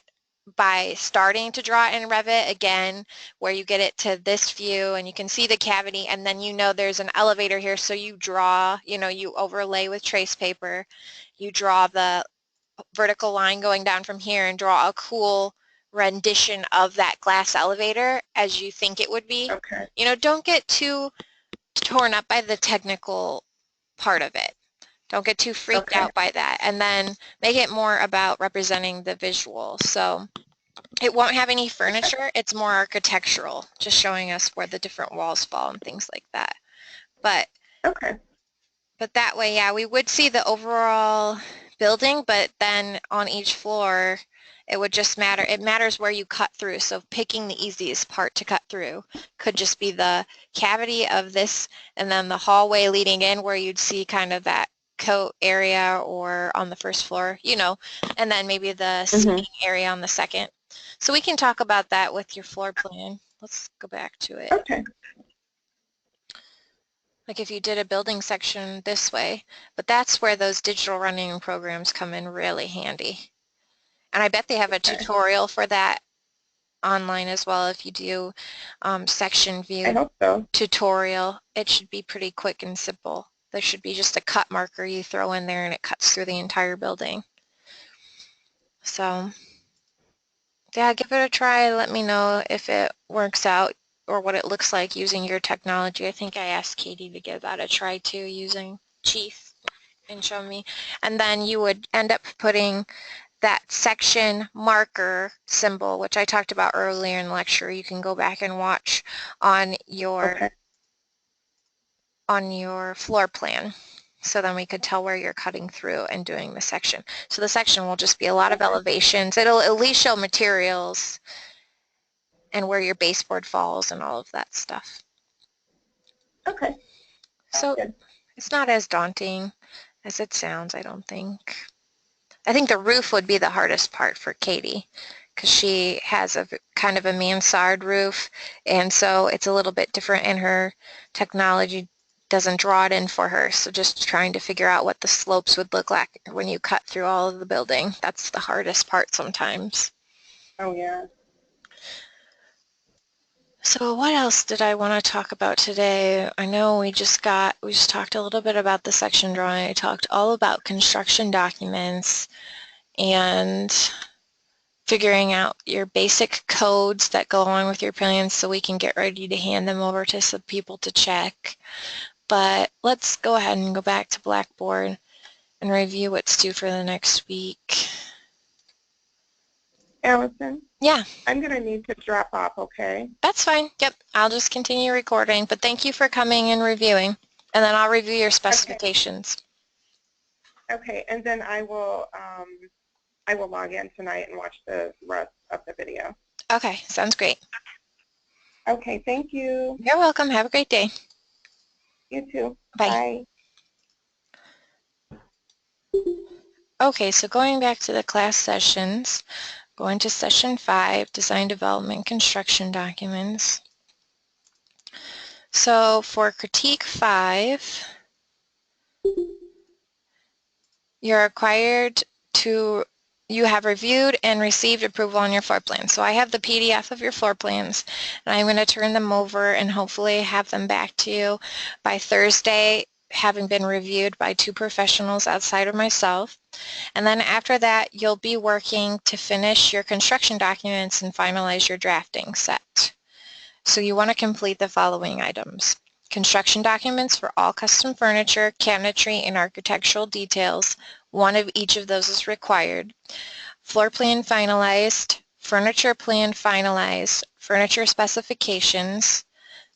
[SPEAKER 1] by starting to draw in Revit again, where you get it to this view and you can see the cavity, and then you know there's an elevator here, so you draw, you overlay with trace paper, you draw the vertical line going down from here and draw a cool rendition of that glass elevator as you think it would be.
[SPEAKER 2] Okay.
[SPEAKER 1] Don't get too torn up by the technical part of it. Don't get too freaked
[SPEAKER 2] Okay.
[SPEAKER 1] out by that. And then make it more about representing the visual. So it won't have any furniture. It's more architectural, just showing us where the different walls fall and things like that. But
[SPEAKER 2] Okay.
[SPEAKER 1] that way, yeah, we would see the overall building, but then on each floor, it would just matter. It matters where you cut through. So picking the easiest part to cut through could just be the cavity of this and then the hallway leading in where you'd see kind of that coat area or on the first floor, and then maybe the seating area on the second. So we can talk about that with your floor plan. Let's go back to it.
[SPEAKER 2] Okay.
[SPEAKER 1] Like if you did a building section this way, but that's where those digital running programs come in really handy. And I bet they have a tutorial for that online as well. If you do section
[SPEAKER 2] I
[SPEAKER 1] view
[SPEAKER 2] hope so.
[SPEAKER 1] tutorial, it should be pretty quick and simple. There should be just a cut marker you throw in there and it cuts through the entire building. So yeah, give it a try. Let me know if it works out or what it looks like using your technology. I think I asked Katie to give that a try too, using Chief and show me. And then you would end up putting that section marker symbol, which I talked about earlier in the lecture. You can go back and watch on your floor plan. So then we could tell where you're cutting through and doing the section. So the section will just be a lot of elevations. It'll at least show materials and where your baseboard falls and all of that stuff.
[SPEAKER 2] Okay.
[SPEAKER 1] So it's not as daunting as it sounds, I don't think. I think the roof would be the hardest part for Katie because she has a kind of a mansard roof, and so it's a little bit different, and her technology doesn't draw it in for her. So just trying to figure out what the slopes would look like when you cut through all of the building. That's the hardest part sometimes.
[SPEAKER 2] Oh, yeah.
[SPEAKER 1] So what else did I want to talk about today? I know we just talked a little bit about the section drawing. I talked all about construction documents and figuring out your basic codes that go along with your plans so we can get ready to hand them over to some people to check. But let's go ahead and go back to Blackboard and review what's due for the next week.
[SPEAKER 2] Allison?
[SPEAKER 1] Yeah.
[SPEAKER 2] I'm going to need to drop off, okay?
[SPEAKER 1] That's fine. Yep. I'll just continue recording. But thank you for coming and reviewing. And then I'll review your specifications.
[SPEAKER 2] Okay. And then I will log in tonight and watch the rest of the video.
[SPEAKER 1] Okay. Sounds great.
[SPEAKER 2] Okay. Thank you.
[SPEAKER 1] You're welcome. Have a great day.
[SPEAKER 2] You too.
[SPEAKER 1] Bye.
[SPEAKER 2] Bye.
[SPEAKER 1] Okay. So going back to the class sessions, going to session 5, design, development, construction documents. So for critique 5, you're required to, you have reviewed and received approval on your floor plan. So I have the PDF of your floor plans, and I'm going to turn them over and hopefully have them back to you by Thursday, having been reviewed by 2 professionals outside of myself. And then after that, you'll be working to finish your construction documents and finalize your drafting set. So you want to complete the following items: construction documents for all custom furniture, cabinetry, and architectural details. One of each of those is required. Floor plan finalized, furniture plan finalized, furniture specifications,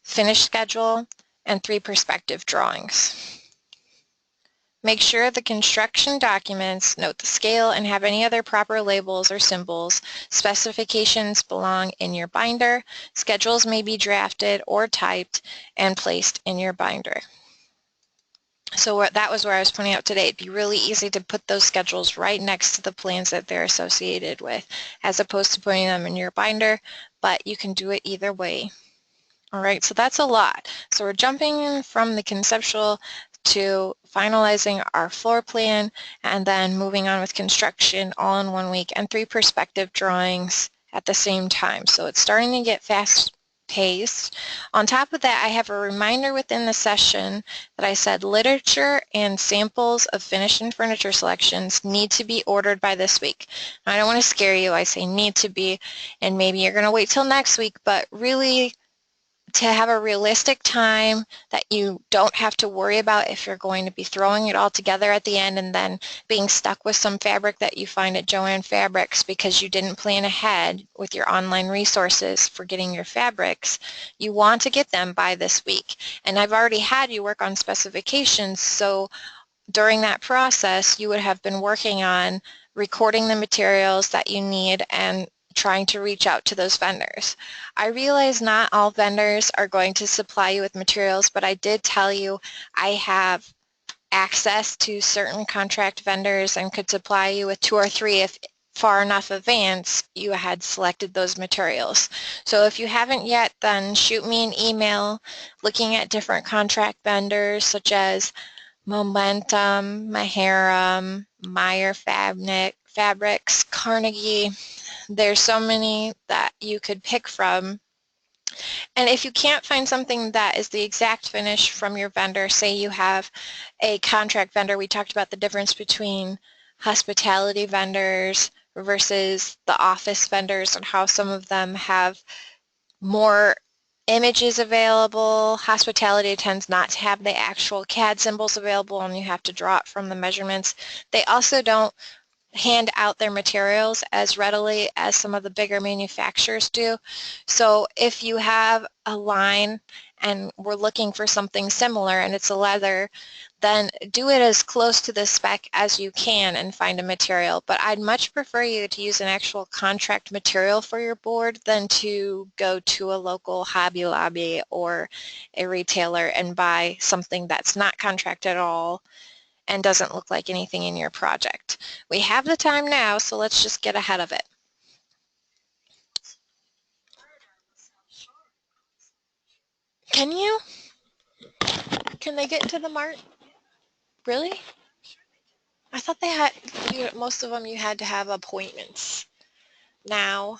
[SPEAKER 1] finish schedule, and 3 perspective drawings. Make sure the construction documents note the scale and have any other proper labels or symbols. Specifications belong in your binder. Schedules may be drafted or typed and placed in your binder. So that was where I was pointing out today. It'd be really easy to put those schedules right next to the plans that they're associated with, as opposed to putting them in your binder, but you can do it either way. All right, so that's a lot. So we're jumping from the conceptual to finalizing our floor plan and then moving on with construction all in 1 week and 3 perspective drawings at the same time. So it's starting to get fast paced. On top of that, I have a reminder within the session that I said literature and samples of finished and furniture selections need to be ordered by this week. Now, I don't want to scare you. I say need to be, and maybe you're going to wait till next week, but really to have a realistic time that you don't have to worry about if you're going to be throwing it all together at the end and then being stuck with some fabric that you find at Joann Fabrics because you didn't plan ahead with your online resources for getting your fabrics. You want to get them by this week. And I've already had you work on specifications, so during that process you would have been working on recording the materials that you need and trying to reach out to those vendors. I realize not all vendors are going to supply you with materials, but I did tell you I have access to certain contract vendors and could supply you with 2 or 3 if far enough advance you had selected those materials. So if you haven't yet, then shoot me an email looking at different contract vendors such as Momentum, Maharam, Meyer Fabrics, Carnegie. There's so many that you could pick from. And if you can't find something that is the exact finish from your vendor, say you have a contract vendor, we talked about the difference between hospitality vendors versus the office vendors and how some of them have more images available. Hospitality tends not to have the actual CAD symbols available and you have to draw it from the measurements. They also don't hand out their materials as readily as some of the bigger manufacturers do. So if you have a line and we're looking for something similar and it's a leather, then do it as close to the spec as you can and find a material. But I'd much prefer you to use an actual contract material for your board than to go to a local Hobby Lobby or a retailer and buy something that's not contract at all and doesn't look like anything in your project. We have the time now, so let's just get ahead of it. Can you? Can they get to the mart? Really? I thought they had, most of them you had to have appointments. Now,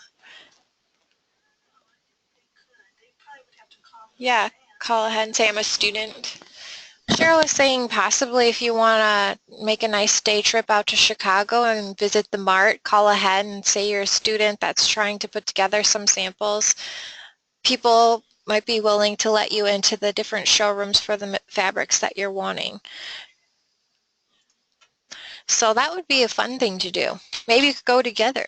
[SPEAKER 1] yeah, call ahead and say I'm a student. Cheryl was saying possibly if you want to make a nice day trip out to Chicago and visit the mart, call ahead and say you're a student that's trying to put together some samples. People might be willing to let you into the different showrooms for the fabrics that you're wanting. So that would be a fun thing to do. Maybe you could go together.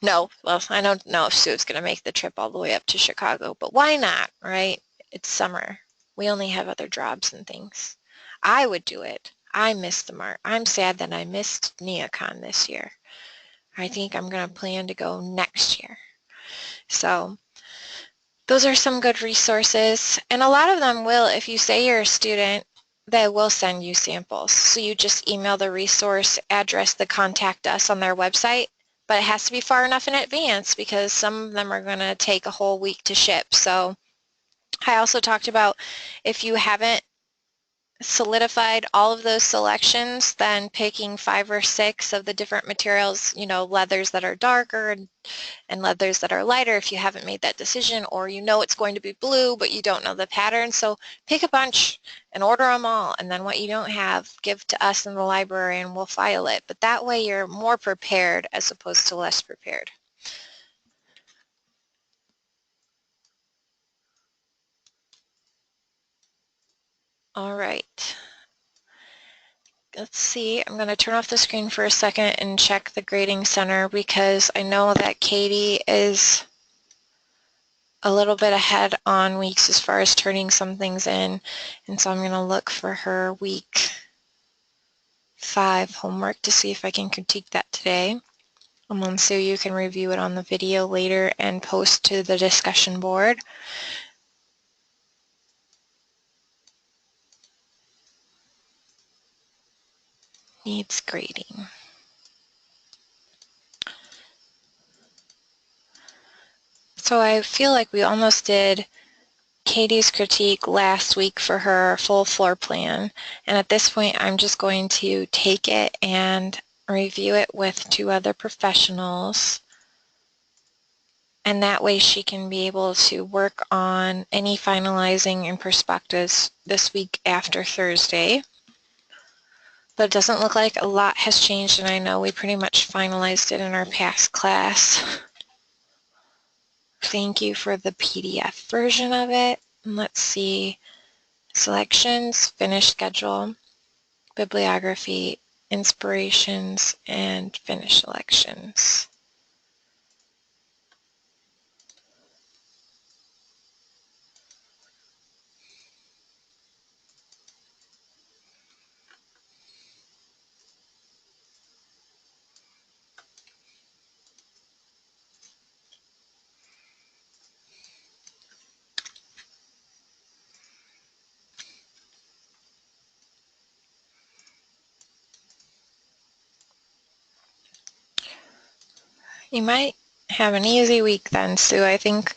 [SPEAKER 1] No, well, I don't know if Sue's going to make the trip all the way up to Chicago, but why not, right? It's summer. We only have other jobs and things. I would do it. I missed the mart. I'm sad that I missed NeoCon this year. I think I'm going to plan to go next year. So those are some good resources. And a lot of them will, if you say you're a student, they will send you samples. So you just email the resource address, the contact us on their website, but it has to be far enough in advance because some of them are going to take a whole week to ship. So I also talked about if you haven't solidified all of those selections, then picking 5 or 6 of the different materials, you know, leathers that are darker and leathers that are lighter if you haven't made that decision, or you know it's going to be blue but you don't know the pattern. So pick a bunch and order them all, and then what you don't have, give to us in the library and we'll file it. But that way you're more prepared as opposed to less prepared. All right. Let's see, I'm going to turn off the screen for a second and check the grading center because I know that Katie is a little bit ahead on weeks as far as turning some things in, and so I'm going to look for her week. 5 homework to see if I can critique that today. And then so you can review it on the video later and post to the discussion board. Needs grading. So I feel like we almost did Katie's critique last week for her full floor plan, and at this point I'm just going to take it and review it with 2 other professionals, and that way she can be able to work on any finalizing and perspectives this week after Thursday. But it doesn't look like a lot has changed, and I know we pretty much finalized it in our past class. Thank you for the PDF version of it. And let's see. Selections, finish schedule, bibliography, inspirations, and finish selections. You might have an easy week then, Sue. I think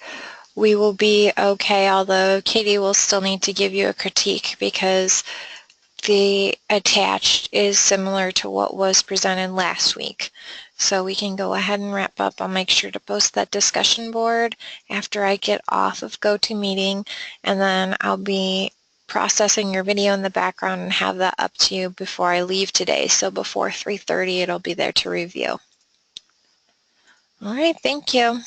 [SPEAKER 1] we will be okay, although Katie will still need to give you a critique because the attached is similar to what was presented last week. So we can go ahead and wrap up. I'll make sure to post that discussion board after I get off of GoToMeeting, and then I'll be processing your video in the background and have that up to you before I leave today. So before 3:30 it'll be there to review. All right, thank you.